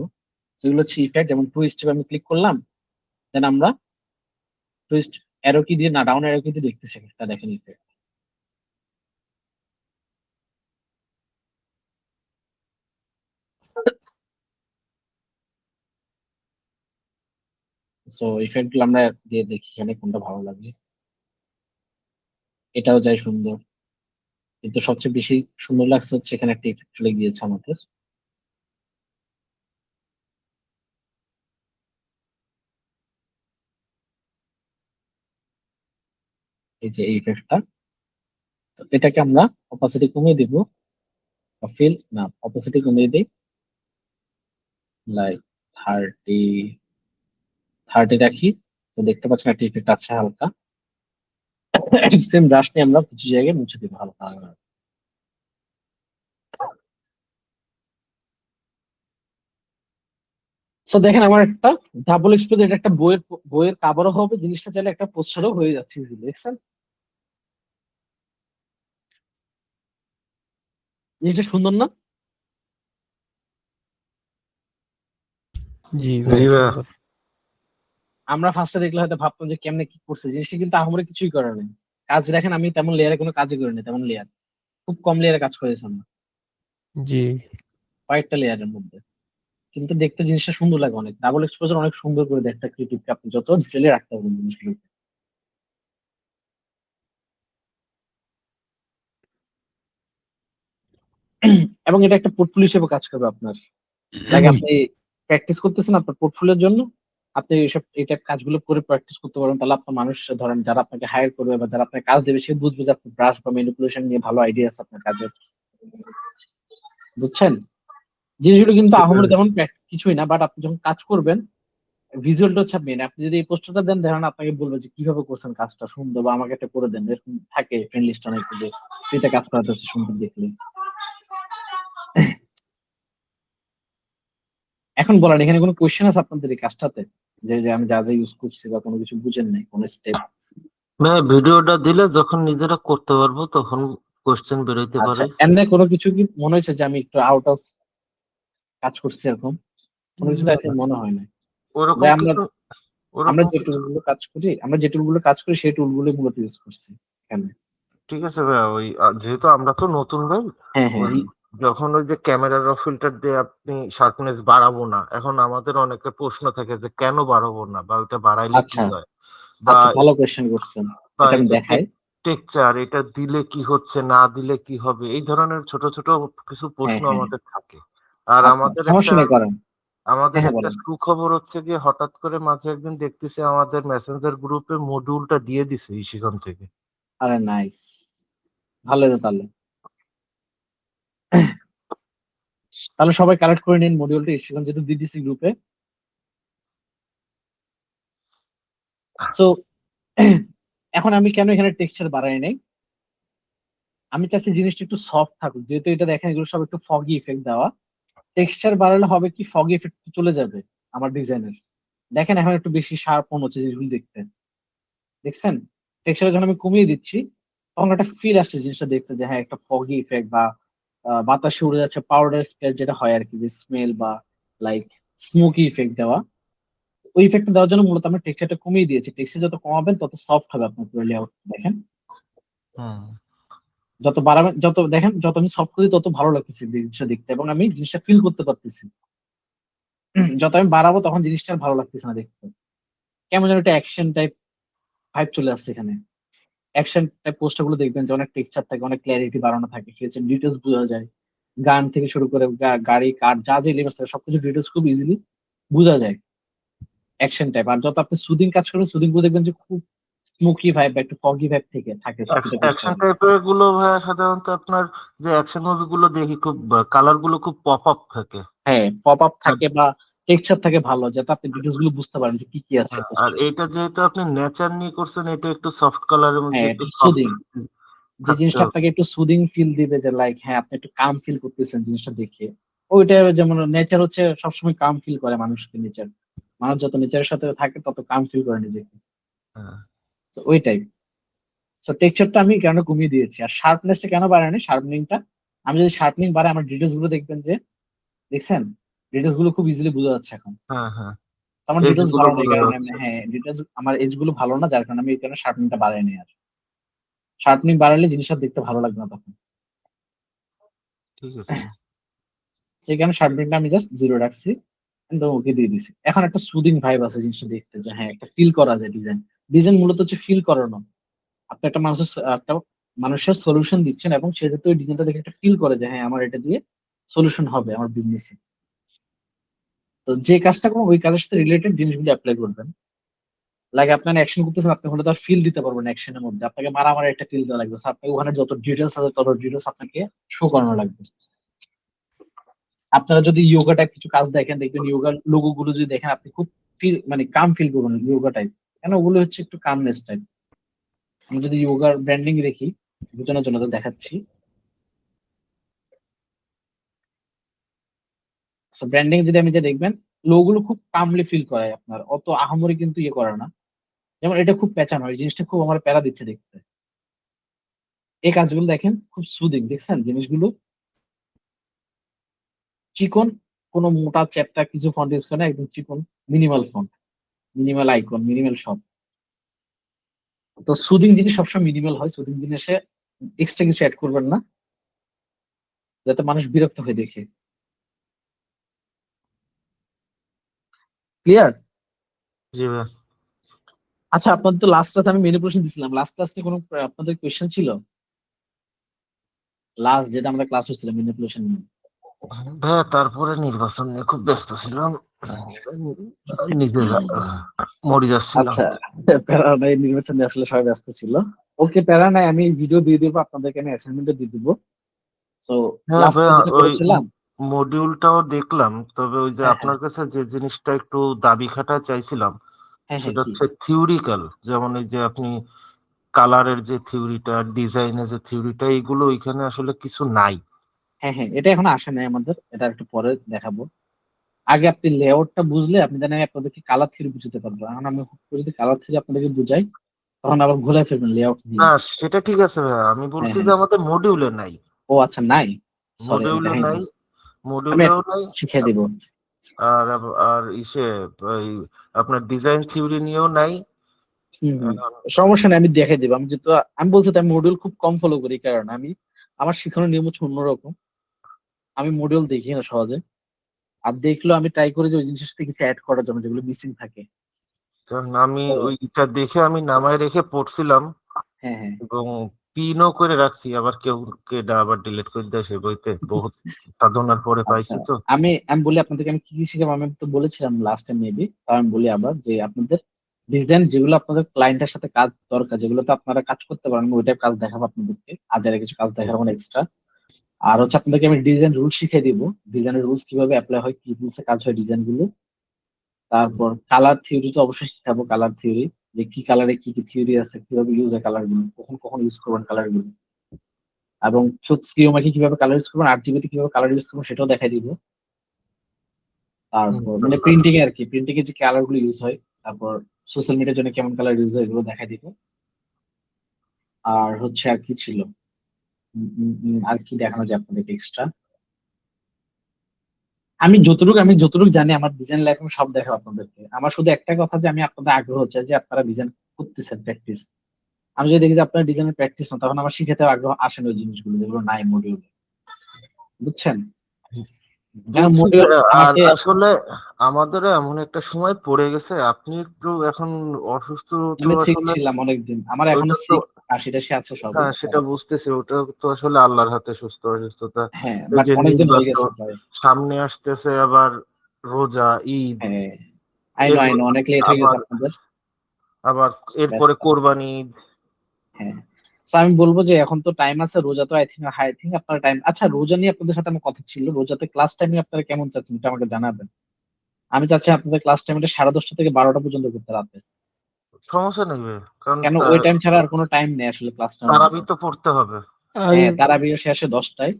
সেগুলো হচ্ছে ইফেক্ট। যেমন টুইস্ট আমি ক্লিক করলাম, দেন আমরা টুইস্ট অ্যারো কি দিয়ে, না ডাউন অ্যারো কি দিয়ে দেখতেছি এটা, দেখেন ইফেক্ট। সো ইফেক্ট গুলো আমরা দিয়ে দেখি এখানে কোনটা ভালো লাগে। এটাও যাই সুন্দর, কিন্তু সবচেয়ে বেশি সুন্দর লাগছে হচ্ছে এখানে একটা ইফেক্ট চলে গিয়েছে আমাদের, এই যে এই ইফেক্টটা। তো এটাকে আমরা অপাসিটি কমিয়ে দিব, ফিল না, অপাসিটি কমিয়ে দিই, লাইক 30 30 রাখি। তো দেখতে পাচ্ছেন একটা ইফেক্ট আছে হালকা। সেম ব্রাশ নিয়ে আমরা কিছু জায়গায় মুছে দিব হালকা হালকা। সো দেখেন আমার একটা ডাবল এক্সপোজ, এটা একটা বইয়ের বইয়ের কাভারও হবে, জিনিসটা চাইলে একটা পোস্টারও হয়ে যাচ্ছে ইজিলি, দেখছেন? জিনিসটা সুন্দর না? জি ভাই, জি ভাইয়া। সুন্দর। আমরা ফার্স্টে দেখলে হয়তো ভাবতাম যে কেমনে কি করছে, জিনিসটা কিন্তু আহামরি কিছুই করার নেই। কাজ দেখেন, আমি তেমন লেয়ারে কোনো কাজই করিনি, তেমন লেয়ার খুব কম লেয়ারে কাজ করেছি আমরা, জি। কয়েকটা লেয়ারের মধ্যে। কিন্তু দেখতে জিনিসটা সুন্দর লাগে অনেক। ডাবল এক্সপোজার অনেক সুন্দর করে দেয় একটা ক্রিয়েটিভকে, আপনি যত ডিটেলে রাখতে পারবেন জিনিসগুলো। এবং এটা একটা পোর্টফোলিও হিসেবে কাজ করবে আপনার। লাগে আপনি প্র্যাকটিস করতেছেন আপনার পোর্টফোলিওর জন্য, আপনি এইসব এই টাইপ কাজগুলো করে প্র্যাকটিস করতে পারবেন, তাহলে আপনার মানুষ ধরেন যারা আপনাকে হায়ার করবে বা যারা আপনাকে কাজ দেবে সে বুঝবে যে আপনার ব্রাশ বা ম্যানিপুলেশন নিয়ে ভালো আইডিয়া আছে আপনার কাজের। বুঝছেন? জিনিসগুলো কিন্তু আহামরি তেমন কিছুই না, বাট আপনি যখন কাজ করবেন ভিজুয়ালটা হচ্ছে মেন। আপনি যদি এই পোস্টারটা দেন দেখেন আপনাকে বলবে যে কিভাবে করছেন কাজটা সুন্দর, বা আমাকে একটা করে দেন, এরকম থাকে ফ্রেন্ড লিস্ট অনেক, যে তুই কাজ করাতে হচ্ছে সুন্দর দেখলে। এখন বলেন এখানে কোনো কোয়েশ্চেন আছে আপনাদের এই কাজটাতে, যে যে আমি যা যা ইউজ করছি বা কোনো কিছু বুঝেন নাই কোন স্টেপ? ভাই ভিডিওটা দিলে যখন নিজেরা করতে পারবো তখন কোশ্চেন বেরোইতে আচ্ছা, পারে। এমনি কোনো কিছু কি মনে হয়েছে যে আমি একটু আউট অফ কাজ করছি এরকম কোনো কিছু? তো মনে হয় না। ওরকম ভাই আমরা কিছু আমরা ওরকম যে কিছু টুলগুলো কাজ করি, সেই টুলগুলো মূলত ইউজ করছি এখানে। ঠিক আছে ভাই, ওই যেহেতু আমরা তো নতুন ভাই, হ্যাঁ হ্যাঁ ওই হ্যাঁ। যখন ওই যে ক্যামেরার ফিল্টার দিয়ে আপনি শার্পনেস বাড়াবো না, এখন আমাদের অনেকের প্রশ্ন থাকে যে কেন বাড়াবো না, বা ওইটা বাড়াইলে কি আচ্ছা হয়, বা আচ্ছা, ভালো কোয়েশ্চেন করছেন, বা এটা এই আমি যে দেখাই। টেক্সচার এটা দিলে কি হচ্ছে, না দিলে কি হবে, এই ধরনের ছোট ছোট কিছু হ্যাঁ প্রশ্ন হ্যাঁ। আমাদের থাকে। আর আচ্ছা, সমস্যা নেই, করেন। হ্যাঁ হ্যাঁ, একটা বলেন। সুখবর হচ্ছে যে হঠাৎ করে মাঝে একদিন দেখতেছি আমাদের মেসেঞ্জার গ্রুপে মডিউলটা দিয়ে দিছে সেখান থেকে। আরে নাইস, ভালো তো তাহলে। তাহলে সবাই কালেক্ট করে নিন মডিউলটা, সেখানে যেহেতু দিদিসি গ্রুপে। সো এখন আমি কেন এখানে টেক্সচার বাড়াই নাই, আমি চাচ্ছি জিনিসটা একটু সফট থাকুক, যেহেতু এটা দেখেন এগুলো সব একটু ফগি ইফেক্ট দেওয়া। টেক্সচার বাড়ালে হবে কি, ফগি ইফেক্ট চলে যাবে আমার ডিজাইনের। দেখেন এখন একটু বেশি শার্প মনে হচ্ছে জিনিসগুলো দেখতে, দেখছেন? টেক্সচার যখন আমি কমিয়ে দিচ্ছি তখন একটা ফিল আসছে জিনিসটা দেখতে, যে হ্যাঁ একটা ফগি ইফেক্ট বা বাতাসে উড়ে যাচ্ছে পাউডার স্প্রে যেটা হয় আর কি, যে স্মেল বা লাইক স্মোকি ইফেক্ট দেওয়া, ওই ইফেক্ট দেওয়ার জন্য মূলত আমি টেক্সচারটা কমিয়ে দিয়েছি। টেক্সচার যত কমাবেন তত সফট হবে আপনার পুরো লেআউট। দেখেন হুম। যত বাড়াবেন, যত দেখেন যত আমি সফট করি তত ভালো লাগতেছে জিনিসটা দেখতে, এবং আমি জিনিসটা ফিল করতে পারতেছি। যত আমি বাড়াবো তখন জিনিসটা আর ভালো লাগতেছে না দেখতে, কেমন যেন একটা অ্যাকশন টাইপ ভাইব চলে আসছে এখানে। অ্যাকশন টাইপ পোস্টার গুলো দেখবেন যে অনেক টেক্সচার থাকে, অনেক ক্ল্যারিটি বাড়ানো থাকে, ফেসের ডিটেলস বোঝা যায়, গান থেকে শুরু করে গাড়ি কার যা যে এলিমেন্টস থাকে সবকিছু ডিটেলস খুব ইজিলি বোঝা যায় অ্যাকশন টাইপ। আর যত আপনি সুদিং কাজ করবেন সুদিং গুলো দেখবেন যে খুব স্মোকি ভাইব বা একটু ফগি ভাইব থেকে থাকে প্রতিটা অ্যাকশন পোস্টারে। টাইপের গুলো ভাইয়া সাধারণত আপনার যে অ্যাকশন মুভি গুলো দেখি খুব কালার গুলো খুব পপ আপ থাকে। হ্যাঁ, পপ আপ আর থাকে বা টেক্সচার থাকে ভালো, যাতে আপনি ডিটেলস গুলো বুঝতে পারেন যে কি কি আছে আর পোস্টারে। এইটা যেহেতু আপনি নেচার নিয়ে করছেন, এটা একটু সফট কালারের মধ্যে হ্যাঁ, একটু একটু সফট সুদিং, যে থাকতে জিনিসটা হবে। আপনাকে একটু সুদিং ফিল দিবে, যে লাইক হ্যাঁ আপনি একটু কাম ফিল করতেছেন জিনিসটা দেখে। ওইটা যেমন নেচার হচ্ছে সবসময় কাম ফিল করে মানুষকে, নেচার মানুষ যত নেচারের সাথে থাকে তত কাম ফিল করে নিজেকে। হ্যাঁ। তো ওই টাইপ। সো টেক্সচারটা আমি কেন কমিয়ে দিয়েছি, আর শার্পনেসটা কেন বাড়ায়নি, শার্পনিংটা আমি যদি শার্পনিং বাড়াই আমার ডিটেলস গুলো দেখবেন যে, দেখছেন ডিটেলস গুলো খুব ইজিলি বোঝা যাচ্ছে এখন। হ্যাঁ হ্যাঁ, তো আমার এজ ডিটেলস গুলো ভালো নেই বোঝা কারণে যাচ্ছে। হ্যাঁ ডিটেলস আমার এজ গুলো ভালো না, যার কারণে আমি এই কারণে শার্পনিংটা বাড়াই নি। আর শার্পনিং বাড়ালে জিনিসটা দেখতে ভালো লাগবে না তখন, ঠিক আছে। সেই কারণে শার্পনিংটা আমি জাস্ট জিরো রাখছি, ওকে দিয়ে দিছি। এখন একটা সুদিং ভাইব আছে জিনিসটা দেখতে, যে হ্যাঁ একটা ফিল করা যায় ডিজাইন। ডিজাইন মূলত হচ্ছে ফিল করানো। আপনি একটা মানুষের সলিউশন দিচ্ছেন, এবং সে যাতে ওই ডিজাইনটা দেখে একটা ফিল করে যে হ্যাঁ আমার এটা দিয়ে সলিউশন হবে আমার বিজনেসে। তো যে কাজটা করুন ওই কাজের সাথে রিলেটেড জিনিসগুলো অ্যাপ্লাই করবেন। লাগে আপনার অ্যাকশন করতেছেন, আপনি হলে তো আর ফিল দিতে পারবেন অ্যাকশনের মধ্যে, আপনাকে মারামারি একটা ফিল দেওয়া লাগবে। So, আপনাকে ওখানে যত ডিটেলস আছে তত ডিটেলস আপনাকে শো করানো লাগবে। আপনারা যদি ইয়োগা টাইপ কিছু কাজ দেখেন, দেখবেন ইয়োগার লোগো গুলো যদি দেখেন আপনি খুব ফিল মানে কাম ফিল করবেন ইয়োগা টাইপ, কেন ওগুলো হচ্ছে একটু কামনেস টাইপ। আমি যদি ইয়োগার ব্র্যান্ডিং দেখি বোঝানোর জন্য তো দেখাচ্ছি। ব্র্যান্ডিং যদি আমি যে দেখবেন লোগো গুলো খুব কামলি ফিল করায়, আপনার অত আহামরি কিন্তু ইয়ে করে না। যেমন এটা খুব প্যাঁচানো, এই জিনিসটা খুব আমার প্যারা দিচ্ছে দেখতে। এই কাজগুলো দেখেন খুব সুদিং, দেখছেন জিনিসগুলো চিকন, কোনো মোটা চ্যাপ্টা কিছু ফন্ট ইউজ করে না, একদম চিকন minimal font, minimal icon, minimal সব। তো সুদিং জিনিস সবসময় মিনিমাল হয়, সুদিং জিনিসে এক্সট্রা কিছু অ্যাড করবেন না, যাতে মানুষ বিরক্ত হয়ে দেখে। ক্লিয়ার? জি ভাইয়া। আচ্ছা, আপনাদের তো লাস্ট ক্লাসে আমি ম্যানিপুলেশন দিছিলাম, লাস্ট ক্লাসে কোনো আপনাদের কোয়েশ্চেন ছিল? লাস্ট যেটা আমরা ক্লাস হচ্ছিল ম্যানিপুলেশন নিয়ে। ভাইয়া তারপরে নির্বাচন নিয়ে খুব ব্যস্ত ছিলাম, নিজে মরে যাচ্ছিলাম। আচ্ছা, প্যারা নাই, নির্বাচন নিয়ে আসলে সবাই ব্যস্ত ছিল। ওকে, প্যারা নাই, আমি ভিডিও দিয়ে দেবো আপনাদেরকে, আমি অ্যাসাইনমেন্টও দিয়ে দিবো। সো হ্যাঁ লাস্ট ভাইয়া, যেটা ওই করেছিলাম। মডিউলটাও দেখলাম, তবে ওই যে হ্যাঁ হ্যাঁ আপনার কাছে যে জিনিসটা একটু দাবি খাটা চাইছিলাম হ্যাঁ হ্যাঁ সেটা কি হচ্ছে থিওরিক্যাল, যেমন এই যে আপনি কালারের যে থিওরিটা, ডিজাইনের যে থিওরিটা, এইগুলো এখানে আসলে কিছু নাই। হ্যাঁ হ্যাঁ, এটা এখন আসে নাই আমাদের, এটা একটু পরে দেখাবো। আগে আপনি লেআউটটা বুঝলে আপনি জানেন আমি আপনাদেরকে কালার থিওরি বুঝতে পারবো। এখন আমি হুট করে যদি কালার থিওরি আপনাদেরকে বুঝাই তখন আবার ভুলে ফেলবেন লেআউট নিয়ে। না সেটা ঠিক আছে ভাইয়া, আমি হ্যাঁ বলছি হ্যাঁ, যে আমাদের মডিউলে নাই। ও আচ্ছা, নাই, সরি আমি মডিউলে দেখাইনি। নাই, আমি মডিউলেও এখন নাই। শিখিয়ে দিব। আর আর ইসে ওই আপনার ডিজাইন থিওরি নিয়েও নাই। হম হম, সমস্যা নেই, আমি দেখাই দিব। আমি যেহেতু আমি বলছি তো, আমি মডিউল খুব কম ফলো করি, কারণ আমি আমার শেখানোর নিয়ম হচ্ছে অন্যরকম। আমি মডিউল দেখি না সহজে, আর দেখলেও আমি ট্রাই করি যে ওই জিনিসের সাথে কিছু অ্যাড করার জন্য যেগুলো মিসিং থাকে। কারণ আমি তো ওইটা দেখে আমি নামায় রেখে পড়ছিলাম হ্যাঁ হ্যাঁ, এবং পিনও করে রাখছি, আবার কেউ কেডা আবার ডিলিট করে দেয় সে বইতে, বহুত সাধনার পরে আচ্ছা, পাইছি তো। আমি আমি বলি আপনাদেরকে আমি কি কি শিখাবো। আমি তো বলেছিলাম লাস্ট টাইম মেবি, তাও আমি বলি আবার যে আপনাদের ডিজাইন যেগুলো আপনাদের ক্লায়েন্টের সাথে কাজ দরকার, যেগুলোতে আপনারা কাজ করতে পারেন, আমি ওইটার কাজ দেখাবো আপনাদেরকে, আজারে কিছু কাজ দেখাবো না এক্সট্রা। আর হচ্ছে আপনাদেরকে আমি ডিজাইন রুল শিখিয়ে দিব, ডিজাইনের রুলস কিভাবে অ্যাপ্লাই হয়, কি রুলসে কাজ হয় ডিজাইন গুলো। তারপর কালার থিওরি তো অবশ্যই শিখাবো, কালার থিওরি, যে কি কালারে কি কি থিওরি আছে, কিভাবে ইউজ হয় কালার গুলো, কখন কখন ইউজ করবেন কালার গুলো, এবং সিওমাকে কিভাবে কালার ইউজ করবেন, আরজিবিতে কিভাবে কালার ইউজ করবেন সেটাও দেখাই দিব। তারপর মানে প্রিন্টিং এ আর কি, প্রিন্টিং এ যে কালার গুলো ইউজ হয়, তারপর সোশ্যাল মিডিয়ার জন্য কেমন কালার ইউজ হয় এগুলো দেখাই দিব। আর হচ্ছে আর কি ছিল, আর কি দেখানো যায় আপনাদেরকে এক্সট্রা। আমি যতটুকু জানি আমার ডিজাইন লাইফ আমি সব দেখাবো আপনাদেরকে। আমার শুধু একটা কথা যে আমি আপনাদের আগ্রহ হচ্ছে যে আপনারা ডিজাইন করতেছেন প্র্যাকটিস। আমি যদি দেখি যে আপনার ডিজাইনের প্র্যাকটিস না, তখন আমার শিখাতে আগ্রহ আসে না ওই জিনিসগুলো যেগুলো নাই মডিউলে, বুঝছেন? কেন বুঝছি মডিউল ভাইয়া, আর আমাকে, আসলে আমাদের এমন একটা সময় পড়ে গেছে, আপনি একটু এখন অসুস্থ তো আমি সিক আসলে ছিলাম অনেকদিন, আমার এখনো ওইটা তো, সিক, কাশি টাশি আছে সবই। হ্যাঁ সেটা বুঝতেছি, ওটা তো আসলে আল্লাহর হাতে সুস্থ অসুস্থতা। হ্যাঁ, এই বাট যে অনেকদিন হয়ে গেছে নির্বাচন প্রায়। সামনে আসতেছে, আবার রোজা, ঈদ, হ্যাঁ, আই এরপর নো অনেক লেট হয়ে গেছে আবার আপনাদের। আবার এরপরে ব্যস্ত, কোরবানি ঈদ। হ্যাঁ। তো আমি বলবো যে এখন তো টাইম আছে, রোজা তো আই থিঙ্ক আপনার টাইম। আচ্ছা, রোজা নিয়ে আপনাদের সাথে আমার কথা ছিল, রোজাতে ক্লাস টাইমিং আপনারা কেমন চাচ্ছেন এটা আমাকে জানাবেন। আমি চাচ্ছি আপনাদের ক্লাস টাইমটা 10:30 থেকে 12টা পর্যন্ত করতে, রাতে। সমস্যা নেই ভাই, কারণ কেন ওই টাইম ছাড়া আর কোনো টাইম নেই আসলে ক্লাস নেওয়ার তারাবি মতো। তো পড়তে হবে। আমি হ্যাঁ, তারাবিও শেষে 10টায়,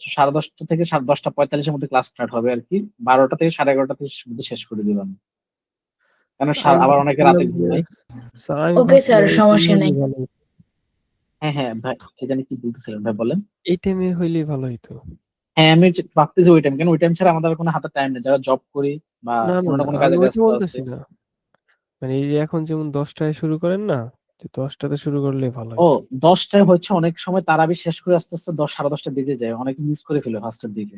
10:30 থেকে 10:45-এর মধ্যে ক্লাস স্টার্ট হবে আর কি। 12টা থেকে 11:30 থেকে মধ্যে শেষ করে দিলাম, কারণ আমি আবার অনেকে ভাবছিলাম রাতে যে ঘুমায়। স্যার আমি ওকে স্যার, ভাবছিলাম এই টাইমে সমস্যা হইলে নাই। ভালো হতো। হ্যাঁ হ্যাঁ ভাই, কে জানি কি বলতেছিলেন ভাই, বলেন। এই টাইমে হইলে ভালো হতো। হ্যাঁ, আমি ভাবতেছি ওই টাইম, কেন ওই টাইম ছাড়া আমাদের আর কোনো হাতে টাইম নেই, যারা জব করি বা না না কোনো না না, কোনো আমি কাজে ওইটা ব্যস্ত আছে। বলতেছি না, মানে এই যে এখন যেমন 10টায় শুরু করেন না, যে 10টাতে শুরু করলে ভালো ও, হতো। 10টায় হচ্ছে, অনেক সময় তারাবি শেষ করে আস্তে আস্তে 10, 10:30 বেজে যায়, অনেকে মিস করে ফেলে ফার্স্টের দিকে,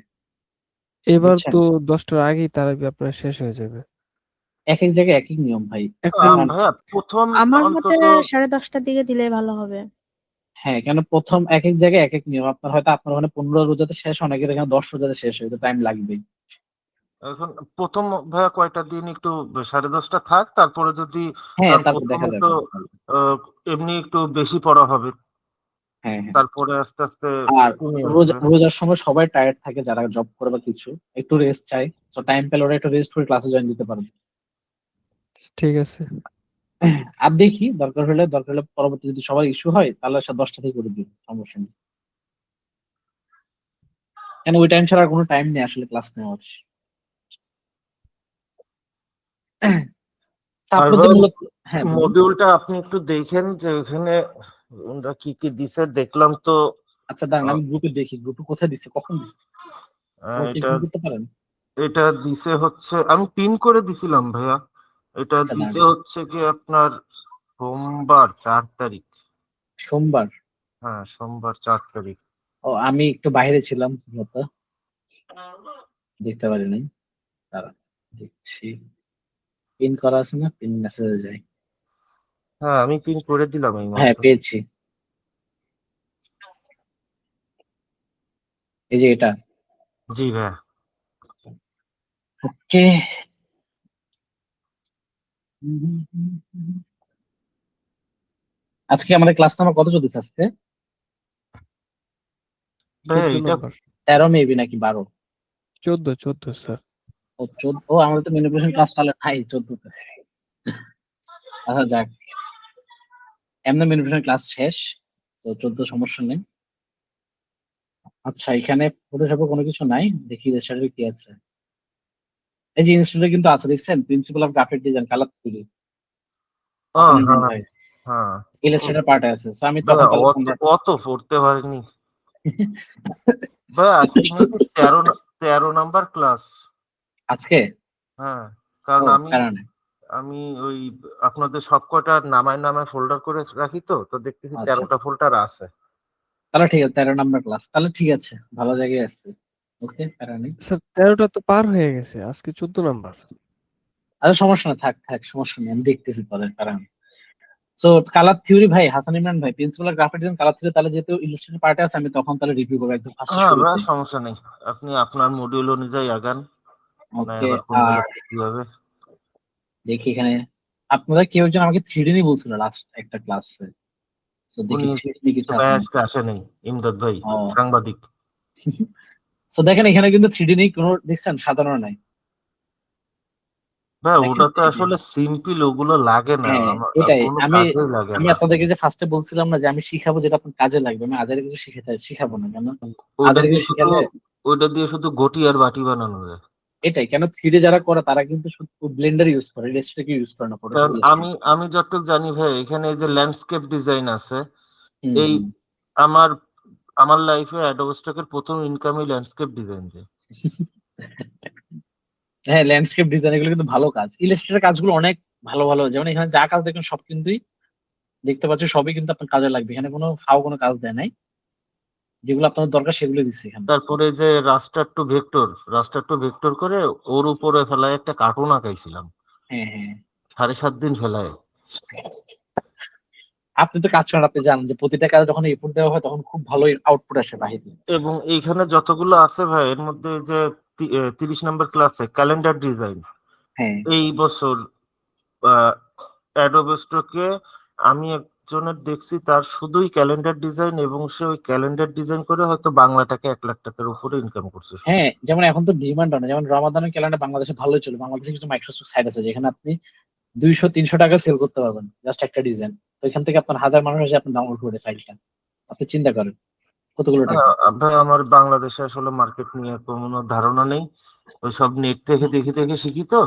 এবার বুঝছেন? তো 10টার আগেই তারা আপনার শেষ হয়ে যাবে এক এক জায়গায় এক এক নিয়ম ভাই। এখন। কারণ ভাইয়া প্রথম আমার মতে অন্তত 10:30টার দিকে দিলে ভালো হবে। হ্যাঁ, কেন প্রথম এক এক জায়গায় এক এক নিয়ম, আপনার হয়তো আপনার ওখানে 15 রোজাতে শেষ, অনেকের এখানে 10 রোজাতে শেষ হয়, তো টাইম লাগবেই। এখন প্রথম ভাইয়া কয়টা দিন একটু 10:30 থাক, তারপরে যদি, হ্যাঁ, কারণ তারপর দেখা প্রথমে তো যাবে। আহ, এমনি একটু বেশি পড়া হবে, হ্যাঁ হ্যাঁ, তারপরে আস্তে আস্তে আর কমে রোজা আসবে। রোজার সময় সবাই টায়ার্ড থাকে, যারা জব করে বা কিছু, একটু রেস্ট চাই। তো টাইম পেলে ওরা একটু রেস্ট করে ক্লাসে জয়েন দিতে পারবে। ঠিক আছে। আর দেখি, দরকার হলে পরবর্তী যদি সবার ইস্যু হয় তাহলে সে 10টা থেকে করে দিই, সমস্যা নেই। কেন ওই টাইম ছাড়া আর কোনো টাইম নেই আসলে ক্লাস নেওয়ার। তা আর আপনাদের ভাইয়া মূলত, হ্যাঁ বলুন। মডিউলটা আপনি একটু দেখেন যে এখানে ওরা কি কি দিছে, দেখলাম তো। আচ্ছা দাঁড়ান, আহ, আমি গ্রুপে দেখি, গ্রুপে কোথায় দিচ্ছে, কখন দিচ্ছে, আমাকে এটা একটু করতে পারেন? এটা দিছে হচ্ছে, আমি পিন করে দিছিলাম ভাইয়া। এটা আচ্ছা দিছে দাঁড়ান, হচ্ছে কি আপনার সোমবার 4 তারিখ। সোমবার। হ্যাঁ সোমবার 4 তারিখ। ও, আমি একটু বাইরে ছিলাম মতো, দেখতে পারি নাই। দাঁড়ান, দেখছি। পিন করা আছে না, পিন মেসেজে যায়। হ্যাঁ আমি পিন করে দিলাম এই হ্যাঁ মাত্র। পেয়েছি, এই যে এটা। জি ভাইয়া। ওকে, আজকে আমাদের ক্লাস নাম্বার কত চলতেছে আজকে? ভাইয়া 14 এটা নম্বর। 13 মেবি নাকি 12? 14 স্যার। ও 14, ও আমাদের তো ম্যানিপুলেশন ক্লাস তাহলে নাই 14 তে। আচ্ছা যাক, এমনি ম্যানিপুলেশন ক্লাস শেষ, তো 14 সমস্যা নেই। আচ্ছা এখানে ফটোশপে কোনো কিছু নাই, দেখি রেজিস্টারে কি আছে। এই যে ইনস্টিটিউটে কিন্তু আছে, দেখছেন principal of graphic design colour তুলি, ও হাসান ইমরান হ্যাঁ ভাই হ্যাঁ। ইলাস্ট্রেটর পার্টে আছে। সো আমি তখন ভাইয়া তাহলে অত অত পড়তে পারিনি ভাইয়া। আজকে নাকি 13 নাম্বার ক্লাস। আজকে হ্যাঁ ও কারণ আমি কারণে আমি ওই আপনাদের সবকটা নামায় নামায় ফোল্ডার করে রাখি, তো তো দেখতেছি আচ্ছা 13টা ফোল্ডার আছে। তাহলে ঠিক আছে, 13 নাম্বার ক্লাস তাহলে ঠিক আছে, ভালো জায়গায় আসছে। ওকে প্যারা নেই। স্যার 13টা তো পার হয়ে গেছে, আজকে 14 নাম্বার। আরে সমস্যা না, থাক থাক সমস্যা নেই, আমি দেখতেছি পরে প্যারা নেই। সো কালার থিওরি ভাই, হাসান ইমরান ভাই principal graphic design colour theory, তাহলে যেহেতু ইলাস্ট্রেটর পার্টে আছে আমি তখন তাহলে রিভিউ করবো একদম ফার্স্টে হ্যাঁ ভাইয়া শুরুতে। সমস্যা নেই, আপনি আপনার মডিউল অনুযায়ী আগান, না ওকে, আবার কোন আর জায়গায় কি হবে। দেখি এখানে আপনারা কেউ একজন আমাকে 3D নিয়ে বলছিল লাস্ট একটা ক্লাসে, সো দেখি উনি 3D নিয়ে কিছু আছে ভাইয়া নাকি। আজকে আসে নেই, ইমদাদ ভাই ও সাংবাদিক। সো দেখেন এখানে কিন্তু 3D নেই কোনো, দেখছেন সাধারণ নাই, ভাইয়া দেখেন ওটা তো 3D। আসলে সিম্পল, ওগুলো লাগে না, হ্যাঁ আমার এটাই কোনো আমি কাজেই লাগে আমি না। আপনাদেরকে যে ফার্স্টে বলছিলাম না যে আমি শিখাবো যেটা আপনার কাজে লাগবে, আমি আদের কিছু শিখাবো না কেন, ওইটা আদের কিছু দিয়ে শুধু শিখালে ওইটা দিয়ে শুধু গটি আর বাটি বানানো যায়। এটাই কেন 3D যারা করে তারা কিন্তু শুধু ব্লেন্ডার ইউজ করে, ইলাস্ট্রেটর ইউজ করে না, ফটোশপ কারণ আমি ইলাস্ট্রেটর। আমি যতটুকু জানি ভাই, এখানে এই যে ল্যান্ডস্কেপ ডিজাইন আছে, হুম এই হুম। আমার আমার লাইফে অ্যাডোব স্টকের প্রথম ইনকামই ল্যান্ডস্কেপ ডিজাইন দিয়ে। হ্যাঁ ল্যান্ডস্কেপ ডিজাইন এগুলো কিন্তু ভালো কাজ, ইলাস্ট্রেটর কাজগুলো অনেক ভালো ভালো, যেমন এখানে যা কাজ দেখেন সব কিন্তু দেখতে পাচ্ছি সবই কিন্তু আপনার কাজে লাগবে, এখানে কোনো ফাও কোনো কাজ দেয় নাই, যেগুলো আপনার দরকার সেগুলো দিচ্ছে এখানে। তারপরে যে রাস্টার টু ভেক্টর করে ওর উপরে ফেলায় একটা কার্টুন আঁকাইছিলাম হ্যাঁ হ্যাঁ, 7.5 দিন ফেলায়। আপনি তো কাজ করেন, আপনি জানেন যে প্রতিটা কাজে যখন ইনপুট দেওয়া হয় তখন খুব ভালো আউটপুট আসে বাহিরে। এবং এইখানে যতগুলো আছে ভাই, এর মধ্যে যে 30 নম্বর ক্লাসে ক্যালেন্ডার ডিজাইন, হ্যাঁ এই বছর অ্যাডোব স্টকে আমি একজনের দেখছি তার শুধুই ক্যালেন্ডার ডিজাইন, এবং সে ওই ক্যালেন্ডার ডিজাইন করে হয়তো বাংলাটাকে 1 লাখ টাকার উপরে ইনকাম করছে শুধু। হ্যাঁ, যেমন এখন তো ডিমান্ড অনেক, যেমন রমাদানের ক্যালেন্ডার বাংলাদেশে ভালোই চলে, বাংলাদেশে কিছু মাইক্রোসফট সাইট আছে যেখানে আপনি 200-300 টাকা সেল করতে পারবেন জাস্ট একটা ডিজাইন, তো এখান থেকে আপনার হাজার মানুষ এসে আপনি ডাউনলোড করে ফাইলটা, আপনি চিন্তা করেন কতগুলো টাকা। ভাই আমার বাংলাদেশে আসলে মার্কেট নিয়ে কোনো ধারণা নেই, ওই সব নেট থেকে দেখে দেখে শিখি তো,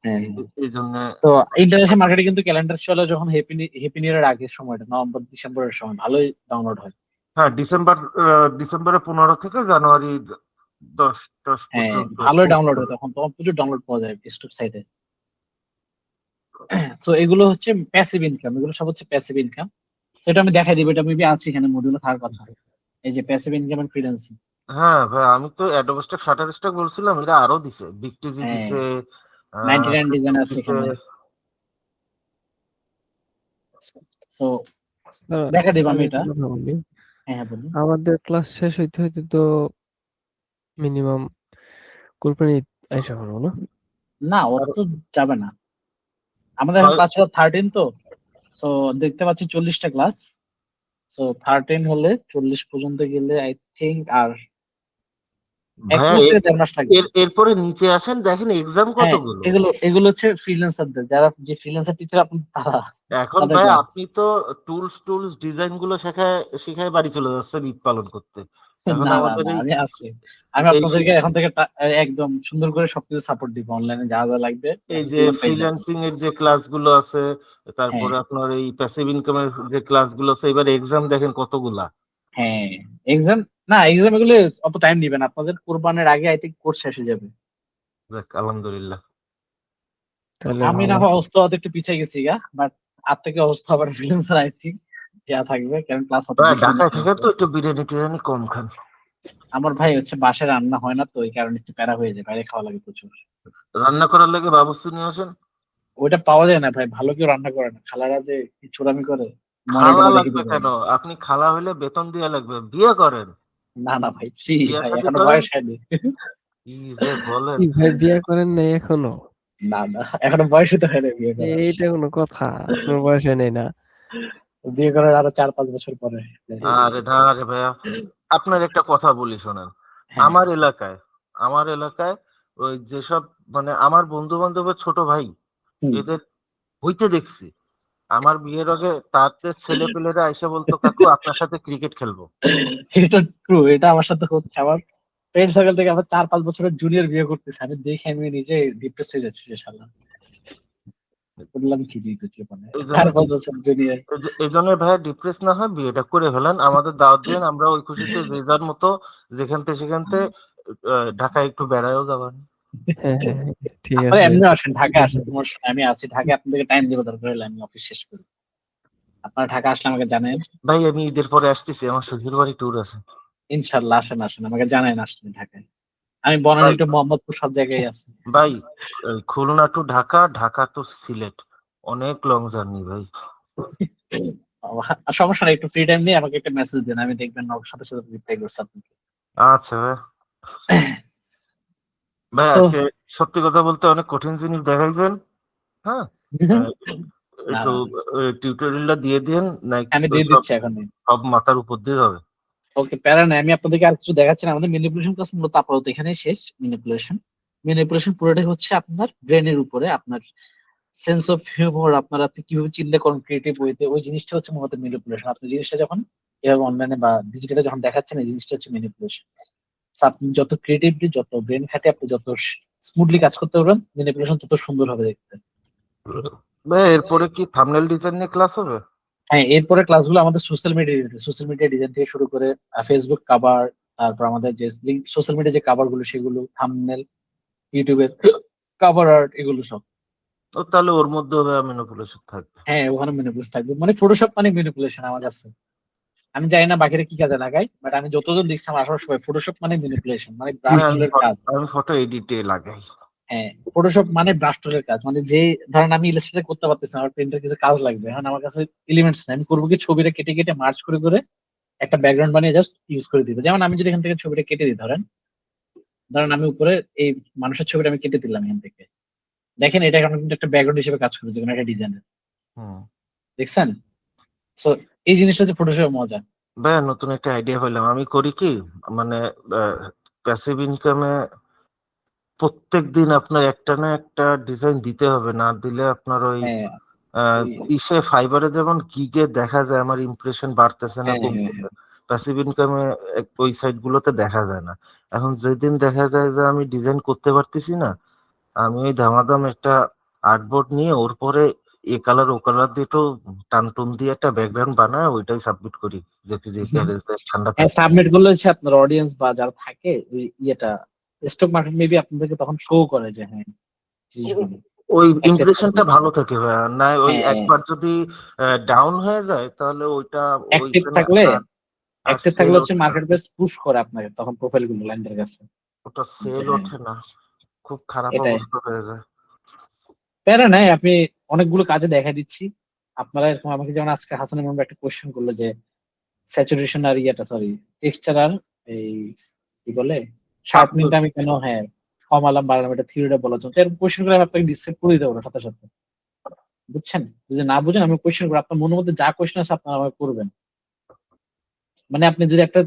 হ্যাঁ এই জন্য। তো ইন্টারন্যাশনাল মার্কেটে কিন্তু ক্যালেন্ডার চলে যখন হ্যাপি নিউ ইয়ারের আগের সময়টা, নভেম্বর ডিসেম্বরের সময় ভালোই ডাউনলোড হয়। হ্যাঁ ডিসেম্বরের 15 থেকে জানুয়ারি 10 হ্যাঁ পর্যন্ত ভালোই খুব ডাউনলোড হয়, তখন তখন প্রচুর ডাউনলোড পাওয়া যায় স্টক সাইটে। তো এগুলো হচ্ছে প্যাসিভ ইনকাম, এগুলো সব হচ্ছে প্যাসিভ ইনকাম। সেটা আমি দেখাই দিব, এটা মেবি আছে এখানে মডিউলে থাকার কথা, এই যে প্যাসিভ ইনকাম এন্ড ফ্রিল্যান্সিং। হ্যাঁ ভাই আমি তো অ্যাডোব স্টক শাটারস্টক বলছিলাম, এরা আরো দিছে, বিগ টিজি হ্যাঁ দিছে, 99 ডিজাইন আছে দিছে। এখানে। সো স্যার দেখা দিব আমি আমি এটা। একটা কথা বলি, হ্যাঁ হ্যাঁ বলুন। আমাদের ক্লাস শেষ হইতে হইতে তো মিনিমাম কোরবানি আইসা করবো না? না ও আর তো যাবে না, আমাদের এখন ক্লাস ছিল 13 তো, সো দেখতে পাচ্ছি 40টা ক্লাস, সো 13 হলে 40 পর্যন্ত গেলে আই থিঙ্ক আর এক ভাইয়া মাস থেকে 1.5 মাস লাগবে। এরপরে নিচে আসেন, দেখেন এক্সাম হ্যাঁ কতগুলো। এগুলো এগুলো হচ্ছে ফ্রিল্যান্সারদের, যারা যে ফ্রিল্যান্সার টিচার আপনি তারা, এখন তাদের ভাই ক্লাস। আপনি তো টুলস ডিজাইন গুলো শিখায় বাড়ি চলে যাচ্ছেন ঈদ পালন করতে। এখন না না আমাদের না, এই আমি আছি, আমি এই আপনাদেরকে এখন থেকে একদম সুন্দর করে সবকিছু সাপোর্ট দিব, অনলাইনে যা যা লাগবে এই মেসেজ যে দিবেন পেয়ে যাবেন। ফ্রিল্যান্সিং এর যে ক্লাসগুলো আছে, হ্যাঁ তারপরে আপনার এই প্যাসিভ ইনকামের যে ক্লাসগুলো আছে, এবার এক্সাম দেখেন কতগুলা। হ্যাঁ, এক্সাম, না এক্সাম এগুলো অত টাইম নিবে না, আপনাদের কোরবানের আগে আই থিঙ্ক কোর্স শেষ হয়ে যাবে। দেখ আলহামদুলিল্লাহ। তাহলে আমি না ভালো। হয় অবস্থা হয়তো একটু পিছিয়ে গেছি গা, বাট আর থেকে অবস্থা আবার ফ্রিল্যান্সার আই থিঙ্ক ইয়া থাকবে, কারণ ক্লাস অত বেশি ঢাকায় নিতে থেকে হবে। তো একটু বিরিয়ানি টিরিয়ানি কম খান। আমার ভাই হচ্ছে বাসায় রান্না হয় না তো, এই কারণে একটু প্যারা হয়ে যায়, বাইরে খাওয়া লাগে প্রচুর। রান্না করার লাগে বাবুর্চি নিয়ে আসেন। ওইটা পাওয়া যায় না ভাই, ভালো কেউ রান্না করে না, খালারা যে কি চোরামি করে মনে খালা টনে রেখে লাগবে দিবে। কেন? আপনি খালা হইলে বেতন দিয়া লাগবে, বিয়ে করেন, না না ভাই, ছি বিয়ে ভাই, শাদী এখনো করেন। বয়স হয়নি। কি যে বলেন! কি ভাই বিয়ে করেন নাই এখনো? না না, এখনো বয়সই তো হয়নি বিয়ে করার। এইটা কোনো কথা? আপনার বয়স হয় নাই না? বিয়ে করার আরো 4-5 বছর পরে। আরে না রে ভাইয়া, আপনার একটা কথা বলি শোনেন। হ্যাঁ। আমার এলাকায় ওই যেসব মানে আমার বন্ধু বান্ধবের ছোট ভাই, হুম। এদের হইতে দেখছি। আমার বিয়ের আগে তাদের ছেলে পেলেরা এসে বলতো, কাকু আপনার সাথে ক্রিকেট খেলবো। এটা ট্রু, এটা আমার সাথে হচ্ছে। আমার ফ্রেন্ড সার্কেল থেকে আমার 4-5 বছরের জুনিয়র বিয়ে করতেছে, আমি দেখে আমি নিজে ডিপ্রেস হয়ে যাচ্ছি যে শালা বললাম কি দিতে জীবনে এই জন্য 4-5 বছর জুনিয়র। এই জন্য ভাইয়া ডিপ্রেস না হয় বিয়েটা করে ফেলেন, আমাদের দাওয়াত দিন, আমরা ওই খুশিতে যে যার মতো যেখান থেকে সেখানতে ঢাকায় একটু বেড়ায়ও যাবেন। হ্যাঁ হ্যাঁ হ্যাঁ, ঠিক আপনারা আছে। এমনি আসেন, ঢাকা আসেন, তোমার সময় আমি আছি ঢাকায়, আপনাদেরকে টাইম দেবো, দরকার হলে আমি অফিস শেষ করি। আপনারা ঢাকা আসলে আমাকে জানেন। ভাই আমি ঈদের পরে আসতেছি, আমার শ্বশুর বাড়ি ট্যুর আছে। ইনশাল্লাহ আসেন আসেন, আমাকে জানেন আসলে ঢাকায়। আমি ভাই বনানী টু মোহাম্মদপুর সব জায়গায় আছি। ভাই খুলনা টু ঢাকা, ঢাকা টু সিলেট, অনেক লং জার্নি ভাই। সমস্যা নেই, একটু ফ্রি টাইম নিয়ে আমাকে একটা মেসেজ দেন, আমি দেখবেন সাথে সাথে রিপ্লাই করছি আপনাকে। আচ্ছা ভাই। ভাই So, আজকে সত্যি কথা বলতে অনেক কঠিন জিনিস দেখাইছেন। হ্যাঁ, আহ, না একটু না, টিউটোরিয়ালটা দিয়ে দিন, না আমি তো দিয়ে সব দিচ্ছি এখন। সব মাথার উপর দিয়ে হবে। ওকে, প্যারা নাই, আমি আপনাদেরকে আর কিছু দেখাচ্ছি না। আমাদের ম্যানিপুলেশন ক্লাস মূলত আপাতত এখানেই শেষ। ম্যানিপুলেশন পুরোটাই হচ্ছে আপনার ব্রেনের উপরে, আপনার সেন্স অফ হিউমার, আপনি কিভাবে চিন্তা করেন ক্রিয়েটিভ ওয়েতে, ওই জিনিসটা হচ্ছে মূলত ম্যানিপুলেশন। আপনি জিনিসটা যখন এভাবে অনলাইনে বা ডিজিটালে যখন দেখাচ্ছেন, এই জিনিসটা হচ্ছে ম্যানিপুলেশন। আপনি যত ক্রিয়েটিভলি, যত ব্রেন খাটে আপনি যত স্মুথলি কাজ করতে পারবেন, ম্যানিপুলেশন তত সুন্দর হবে দেখতে। ভাই এরপরে কি থাম্বনেল ডিজাইন নিয়ে ক্লাস হবে? হ্যাঁ, এরপরে ক্লাসগুলো আমাদের সোশ্যাল মিডিয়া ডিজাইন থেকে শুরু করে ফেসবুক কাভার, তারপর আমাদের যে সোশ্যাল মিডিয়া যে কাভার গুলো সেগুলো, থাম্বনেল, ইউটিউবের কাভার আর্ট, এগুলো সব। ও তাহলে ওর মধ্যে হবে ম্যানিপুলেশন থাকবে। হ্যাঁ, ওখানে ম্যানিপুলেশন থাকবে, মানে ফটোশপ মানে ম্যানিপুলেশন আমার কাছে। আমি জানি না বাকিরা কি কাজে লাগাই, বাট আমি যতজন দেখছি আমার আঠারো সবাই ফটোশপ মানে ম্যানিপুলেশন, মানে ব্রাশ হ্যাঁ টুলের কাজ। আমি ফটো এডিটে লাগাই। হ্যাঁ, ফটোশপ মানে ব্রাশ টুলের কাজ, মানে যে ধরেন আমি ইলাস্ট্রেটর করতে পারতেছি না, আমার প্রিন্টার কিছু কাজ লাগবে, এখন আমার কাছে এলিমেন্টস নাই, আমি করবো কি ছবিটা কেটে কেটে মার্চ করে করে একটা ব্যাকগ্রাউন্ড বানিয়ে জাস্ট ইউজ করে দিবে। যেমন আমি যদি এখান থেকে ছবিটা কেটে দিই, ধরেন ধরেন আমি উপরে এই মানুষের ছবিটা আমি কেটে দিলাম এখান থেকে, দেখেন এটা এখন কিন্তু একটা ব্যাকগ্রাউন্ড হিসেবে কাজ করে, যেকোনো একটা ডিজাইনের। হুম। দেখছেন? সো এই জিনিসটা হচ্ছে ফটোশপের মজা। ভাই নতুন একটা আইডিয়া পেলাম, আমি করি কি মানে প্যাসিভ ইনকামে প্রত্যেক দিন আপনার একটা না একটা ডিজাইন দিতে হবে, না দিলে আপনার ওই হ্যাঁ ইসে ফাইবারে যেমন গিগে দেখা যায় আমার ইমপ্রেশন বাড়তেছে না হ্যাঁ হ্যাঁ কমতেছে, হ্যাঁ। প্যাসিভ ইনকামে ওই সাইট গুলোতে দেখা যায় না। এখন যেদিন দেখা যায় যে আমি ডিজাইন করতে পারতেছি না, আমি ওই ধামাধাম একটা আর্টবোর্ড নিয়ে ওর পরে এ কালার ও কালার দিয়ে একটু টান টুন দিয়ে একটা ব্যাকগ্রাউন্ড বানায় ওইটাই সাবমিট করি, দেখি যে ঠান্ডা হ্যাঁ, থাকে। সাবমিট করলে হচ্ছে আপনার অডিয়েন্স বা যারা থাকে ওই ইয়েটা, স্টক মার্কেট মেবি আপনাদেরকে তখন শো করে যে হ্যাঁ জিনিসগুলো ওই অ্যাক্টিভ ইমপ্রেশনটা ভালো থাকে ভাইয়া, না ওই হ্যাঁ, একবার যদি ডাউন হয়ে যায় তাহলে ওইটা অ্যাক্টিভ ওইখানে থাকলে আর আর অ্যাক্টিভ সেল থাকলে হচ্ছে ওঠে না, মার্কেট প্লেস পুশ করে আপনাকে তখন প্রোফাইল গুলো ল্যান্ডের কাছে। ওটা যে সেল হ্যাঁ, ওঠে না, খুব খারাপ এটাই। অবস্থা হয়ে যায়। প্যারা নাই, আপনি অনেকগুলো কাজে দেখা দিচ্ছি। আপনারা এরকম আমাকে, যেমন আজকে হাসানের মধ্যে একটা কোয়েশ্চেন করলো যে স্যাচুরেশন আর ইয়েটা, সরি, টেক্সচার আর এই কি বলে শার্পনিংটা আমি কেন হ্যাঁ কমালাম বাড়ালাম, এটা থিওরিটা বলার জন্য। তো এরকম কোয়েশ্চেন করে আমি আপনাকে ডিসক্রাইব করে দিতে পারবো সাথে সাথে, বুঝছেন? যদি না বুঝেন আমি কোয়েশ্চেন করবো, আপনার মনের মধ্যে যা কোয়েশ্চেন আছে আপনারা আমাকে করবেন। মানে আপনি যদি একটা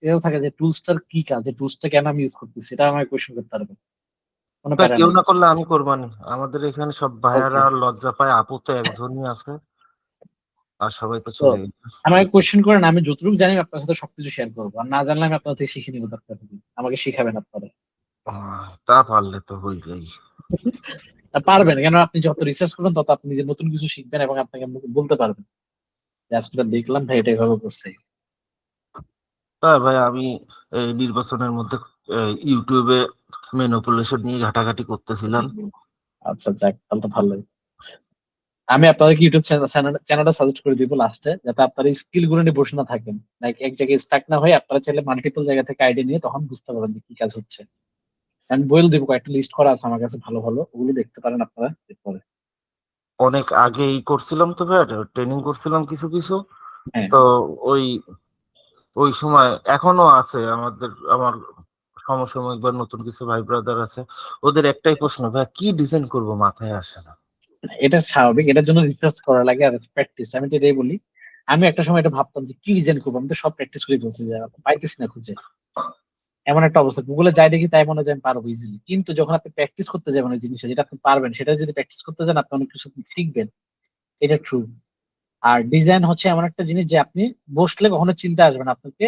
এও থাকে যে টুলসটার কি কাজ, যে টুলসটা কেন আমি ইউজ করতেছি, সেটা আমাকে কোয়েশ্চেন করতে পারবেন, কোনো তা প্যারা কেউ নেই। না করলে আমি করবানি, আমাদের এখানে সব ওকে, ভাইয়ারা লজ্জা পায়, আপু তো একজনই আছে, আর সবাই তো তো চলে গেছে। আমাকে কোয়েশ্চেন করেন, আমি যতটুকু জানি আপনার সাথে সবকিছু শেয়ার করবো, আর না জানলে আমি আপনার থেকে শিখে নিবো, দরকার হবে আমাকে শিখাবেন আপনারা। তা পারলে তো হইলেই। পারবেন কেন? আপনি যত রিসার্চ করবেন তত আপনি যে নতুন কিছু শিখবেন এবং আপনাকে বলতে পারবেন যে আজকে দেখলাম ভাই এটা এভাবে করছে। তা ভাই আমি এই নির্বাচনের মধ্যে ইউটিউবে ম্যানিপুলেশন নিয়ে ঘাটাঘাটি করতেছিলাম। আচ্ছা যাক, তাহলে তো ভালোই। আমি আপনাদেরকে ইউটিউব চ্যানেলটা সাজেস্ট করে দিব লাস্টে, যাতে আপনার এই স্কিল গুলো নিয়ে বসে না থাকেন, লাইক এক জায়গায় স্টাক না হয়ে আপনারা চাইলে মাল্টিপল জায়গা থেকে আইডিয়া নিয়ে তখন বুঝতে পারবেন যে কি কাজ হচ্ছে। আমি বলে দিব, কয়েকটা লিস্ট করা আছে আমার কাছে ভালো ভালো, ওগুলো দেখতে পারেন আপনারা এরপরে। অনেক আগেই করছিলাম, তো ভাই ট্রেনিং করছিলাম কিছু কিছু। হ্যাঁ তো ওই ওই সময় এখনো আছে আমার সমসাময়িক বা নতুন কিছু ভাই ব্রাদার আছে, ওদের একটাই প্রশ্ন, ভাই কি ডিজাইন করব মাথায় আসে না। এটা স্বাভাবিক, এটার জন্য রিসার্চ করা লাগে আর প্র্যাকটিস। আমি তো এটাই বলি, আমি একটা সময় এটা ভাবতাম যে কি ডিজাইন করবো, আমি তো সব প্র্যাকটিস করে ফেলছি, পাইতেছি না খুঁজে। এমন একটা অবস্থা, গুগলে যাই দেখি তাই মনে হয় যে আমি পারবো ইজিলি, কিন্তু যখন আপনি প্র্যাকটিস করতে যাবেন ওই জিনিসটা যেটা আপনি পারবেন, সেটা যদি প্র্যাকটিস করতে যান আপনি অনেক কিছু শিখবেন। এটা ট্রু। আর ডিজাইন হচ্ছে এমন একটা জিনিস যে আপনি বসলে কখনো চিন্তা আসবে না, আপনাকে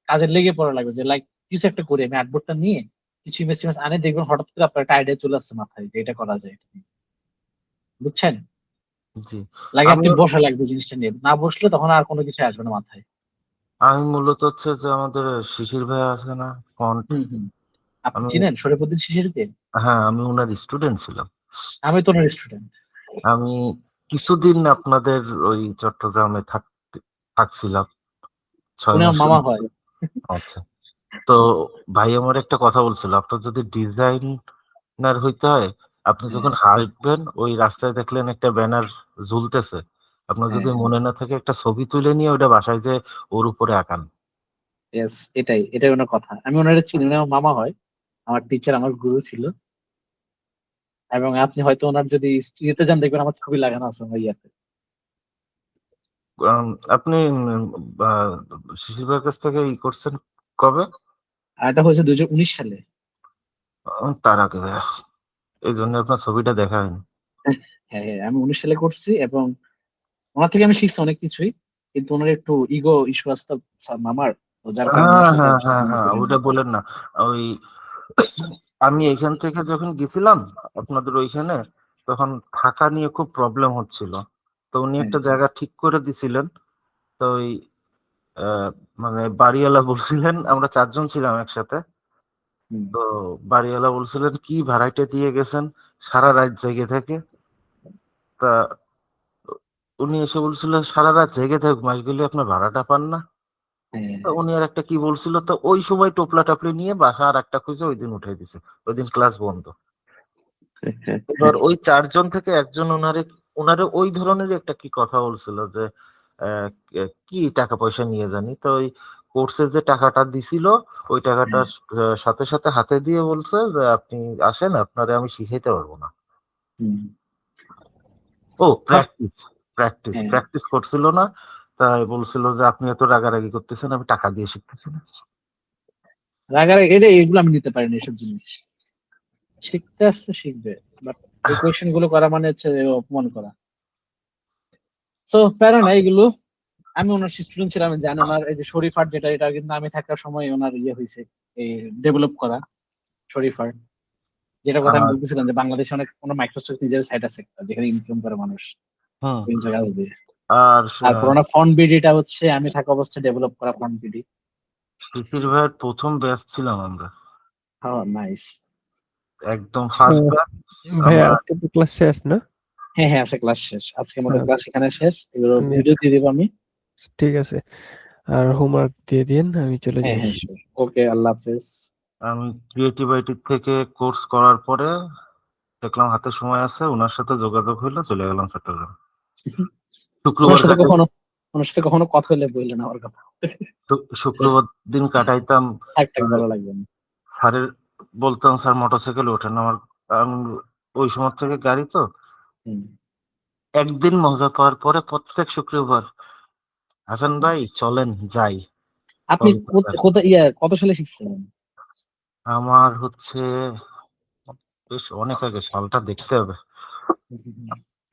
কাজে লেগে পড়া লাগবে, যে লাইক কিছু একটা করি আমি, আর্টবোর্ডটা নিয়ে কিছু ইমেজ টিমেজ আনে, দেখবেন হঠাৎ করে আপনার একটা আইডিয়া চলে আসছে মাথায় যে এটা করা যায়, বুঝছেন? জি। লাগে আমি আপনি বসা লাগবে জিনিসটা নিয়ে, না বসলে তখন আর কোনো কিছু আসবে না মাথায়। আমি মূলত হচ্ছে যে আমাদের শিশির ভাই আছে না, ফন্ট। হুম হুম। আপনি আমি চিনেন শরীফুদ্দিন শিশিরকে? হ্যাঁ, আমি ওনার স্টুডেন্ট ছিলাম। আমি তো ওনার স্টুডেন্ট। আমি কিছুদিন আপনাদের ওই চট্টগ্রামে থাকছিলাম, ছয় উনি আমার মাস মামা হয়। আচ্ছা। তো ভাই আমার একটা কথা বলছিল, আপনার যদি ডিজাইনার হইতে হয়, আপনি হ্যাঁ যখন হাঁটবেন ওই রাস্তায় দেখলেন একটা ব্যানার ঝুলতেছে, আপনার যদি হ্যাঁ, মনে না থাকে একটা ছবি তুলে নিয়ে ওইটা বাসায় যে ওর উপরে আঁকান। ইয়েস, এটাই ওনার কথা। আমি ওনারে চিনি, উনি আমার মামা হয়, আমার টিচার, আমার গুরু ছিল। এবং আপনি হয়তো ওনার যদি ইয়েতে যান দেখবেন আমার ছবি লাগানো আছে আমার ইয়াতে। আম, আপনি আহ, শিশির ভাইয়ের কাছ থেকে ই করছেন কবে? আর এটা হয়েছে 2019 সালে। তার আগে এই জন্য আপনার ছবিটা দেখা হয়নি। হ্যাঁ হ্যাঁ, আমি 19 সালে করছি, এবং ওনার থেকে আমি শিখছি অনেক কিছুই, কিন্তু ওনার একটু ইগো ইস্যু আছে তো, মামার, তো যার কারণে ওনার হ্যাঁ সাথে হ্যাঁ আর হ্যাঁ সম্পর্ক হ্যাঁ, করি না। ওটা বলেন না। ওই আমি এখান থেকে যখন গেছিলাম আপনাদের ওইখানে, তখন থাকা নিয়ে খুব প্রবলেম হচ্ছিল। তো উনি হ্যাঁ একটা জায়গা ঠিক করে দিছিলেন। তো ওই মানে বাড়িওয়ালা বলছিলেন, আমরা চারজন ছিলাম একসাথে। হুম, তো বাড়িওয়ালা বলছিলেন কি ভাড়াইটা দিয়ে গেছেন, সারা রাত জেগে থাকে। তা উনি এসে বলছিল সারা রাত জেগে থাকুক, মাস গেলে আপনার ভাড়াটা পান না। হ্যাঁ। তো উনি আর একটা কি বলছিল, তো ওই সময় টোপলা টাপলি নিয়ে বাসা আর একটা খুঁজে ওই দিন উঠাই দিছে, ওই দিন ক্লাস বন্ধ। এবার ওই চারজন থেকে একজন ওনারে ওনারে ওই ধরনের একটা কি কথা বলছিল যে আহ, কি টাকা পয়সা নিয়ে জানি, তো ওই কোর্সের যে টাকাটা দিছিল ওই টাকাটা সাথে সাথে হাতে দিয়ে বলছে যে আপনি আসেন, আপনারে আমি শিখাইতে পারবো না। হুম, ও থাক, প্র্যাকটিস প্র্যাকটিস হ্যাঁ। প্র্যাকটিস করছিল না। তাই বলছিল যে আপনি এত রাগারাগি করতেছেন, আমি টাকা দিয়ে শিখতেছি না। রাগার এটা এগুলো আমি নিতে পারিনি, এসব জিনিস শিখতে আসতে শিখবে, বাট এই কোয়েশ্চেন গুলো করা মানে হচ্ছে অপমান করা। তো প্যারা না এগুলো। আমি ওনার স্টুডেন্ট ছিলাম, আমি জানি ওনার এই যে শরীফ আর্ট যেটা, এটা কিন্তু আমি থাকার সময় ওনার ইয়ে হয়েছে, এই ডেভেলপ করা শরীফ আর্ট, যেটা কথা আমি আর বলতেছিলাম যে বাংলাদেশে অনেক কোনো মাইক্রোসফট নিজের সাইট আছে একটা, যেখানে ইনকাম করে মানুষ হুম বিভিন্ন কাজ দিয়ে। আর তারপর ওনার ফন্ট বিডিটা হচ্ছে আমি থাকা অবস্থায় ডেভেলপ করা ফন্ট বিডি। শিশির ভাইয়ের প্রথম ব্যাচ ছিলাম আমরা, হ্যাঁ নাইস। একদম আচ্ছা ফার্স্ট ব্যাচ। ভাইয়া, আমরা আজকে তো ক্লাস শেষ না? হ্যাঁ হ্যাঁ, আছে, ক্লাস শেষ আজকে, আচ্ছা, আমাদের ক্লাস এখানে শেষ, এগুলো আমি ভিডিও দিয়ে দেবো আমি। ঠিক আছে। আর হোমওয়ার্ক দিয়ে দিন, আমি চলে হ্যাঁ যাই। হ্যাঁ, ওকে, আল্লাহ হাফেজ। আমি ক্রিয়েটিভ আইটি থেকে কোর্স করার পরে দেখলাম হাতে সময় আছে, ওনার সাথে যোগাযোগ হইলো, চলে গেলাম চট্টগ্রাম। ওনার শুক্রবার সাথে কাটাই কখনো ওনার সাথে কখনো কথা হলে বললেন আমার কথা। শুক্রবার দিন কাটাইতাম। থাক থাক, আহ, ভালো লাগবে না। স্যারের বলতাম স্যার মোটরসাইকেল ওঠেন আমার, আমি ওই সময় থেকে গাড়ি তো। হুম। একদিন মজা পাওয়ার পরে প্রত্যেক শুক্রবার হাসান ভাই চলেন যাই আপনি কলকাতার। কোথায় কত সালে শিখছিলেন? আমার হচ্ছে বেশ অনেক আগে, সালটা দেখতে হবে,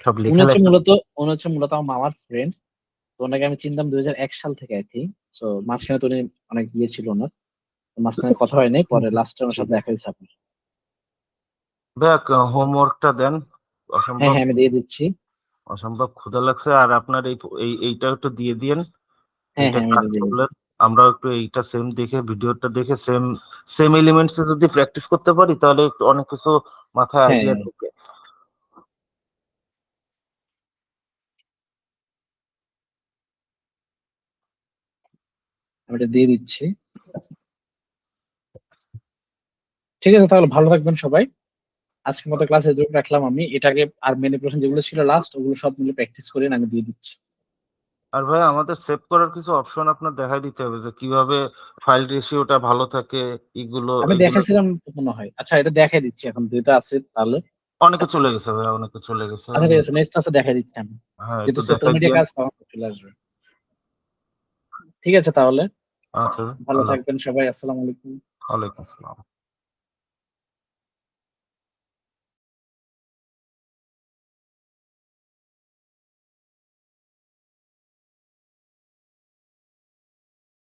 সব উনি হচ্ছে লেখালেখি। মূলত উনি হচ্ছে মূলত আমার মামার ফ্রেন্ড। তো ওনাকে আমি চিনতাম 2001 সাল থেকে আই থিঙ্ক। তো মাঝখানে তো উনি অনেক ইয়ে ছিল ওনার, তো মাঝখানে কথা হয় নাই, পরে লাস্টে ওনার সাথে দেখা হয়েছে আপনার। দেখ হোমওয়ার্কটা দেন, হ্যাঁ অসম্ভব হ্যাঁ, আমি দিয়ে দিচ্ছি। অসম্ভব ক্ষুধা লাগছে। আর আপনার এইটা একটু দিয়ে দিয়েন, হ্যাঁ এইটা হ্যাঁ, আমি কাজ এটা দিয়ে দিচ্ছি। করলেন। আমরা একটু এইটা সেম দেখে ভিডিওটা দেখে সেম সেম এলিমেন্টস যদি প্র্যাকটিস করতে পারি তাহলে একটু অনেক কিছু মাথায় হ্যাঁ আইডিয়া হ্যাঁ, ঢুকে। আমি এটা দিয়ে দিচ্ছি। ঠিক আছে, তাহলে ভালো থাকবেন সবাই। আজকের মতো ক্লাসে এটুকু রাখলাম আমি। এটাকে আর ম্যানিপুলেশন যেগুলো ছিল লাস্ট ওগুলো সব মিলে প্র্যাকটিস করে আমি দিয়ে দিচ্ছি। আর ভাই আমাদের সেভ করার কিছু অপশন আপনার দেখাই দিতে হবে যে কিভাবে ফাইল রেশিওটা ভালো থাকে এগুলো আমি এগুলো দেখাইছিলাম মনে হয়। আচ্ছা এটা দেখাই দিচ্ছি এখন, যেটা আছে তাহলে। অনেকে চলে গেছে ভাই, অনেকে চলে গেছে। আচ্ছা ঠিক আছে, নেক্সট ক্লাসে দেখাই দিচ্ছি আমি, হ্যাঁ যেহেতু একটু সোশ্যাল দেখাই মিডিয়া দিয়েন। কাজ তখন চলে আসবে। ঠিক আছে তাহলে, আচ্ছা, ভালো আল্লাহ, থাকবেন সবাই, আসসালামু আলাইকুম। ওয়ালাইকুম আসসালাম।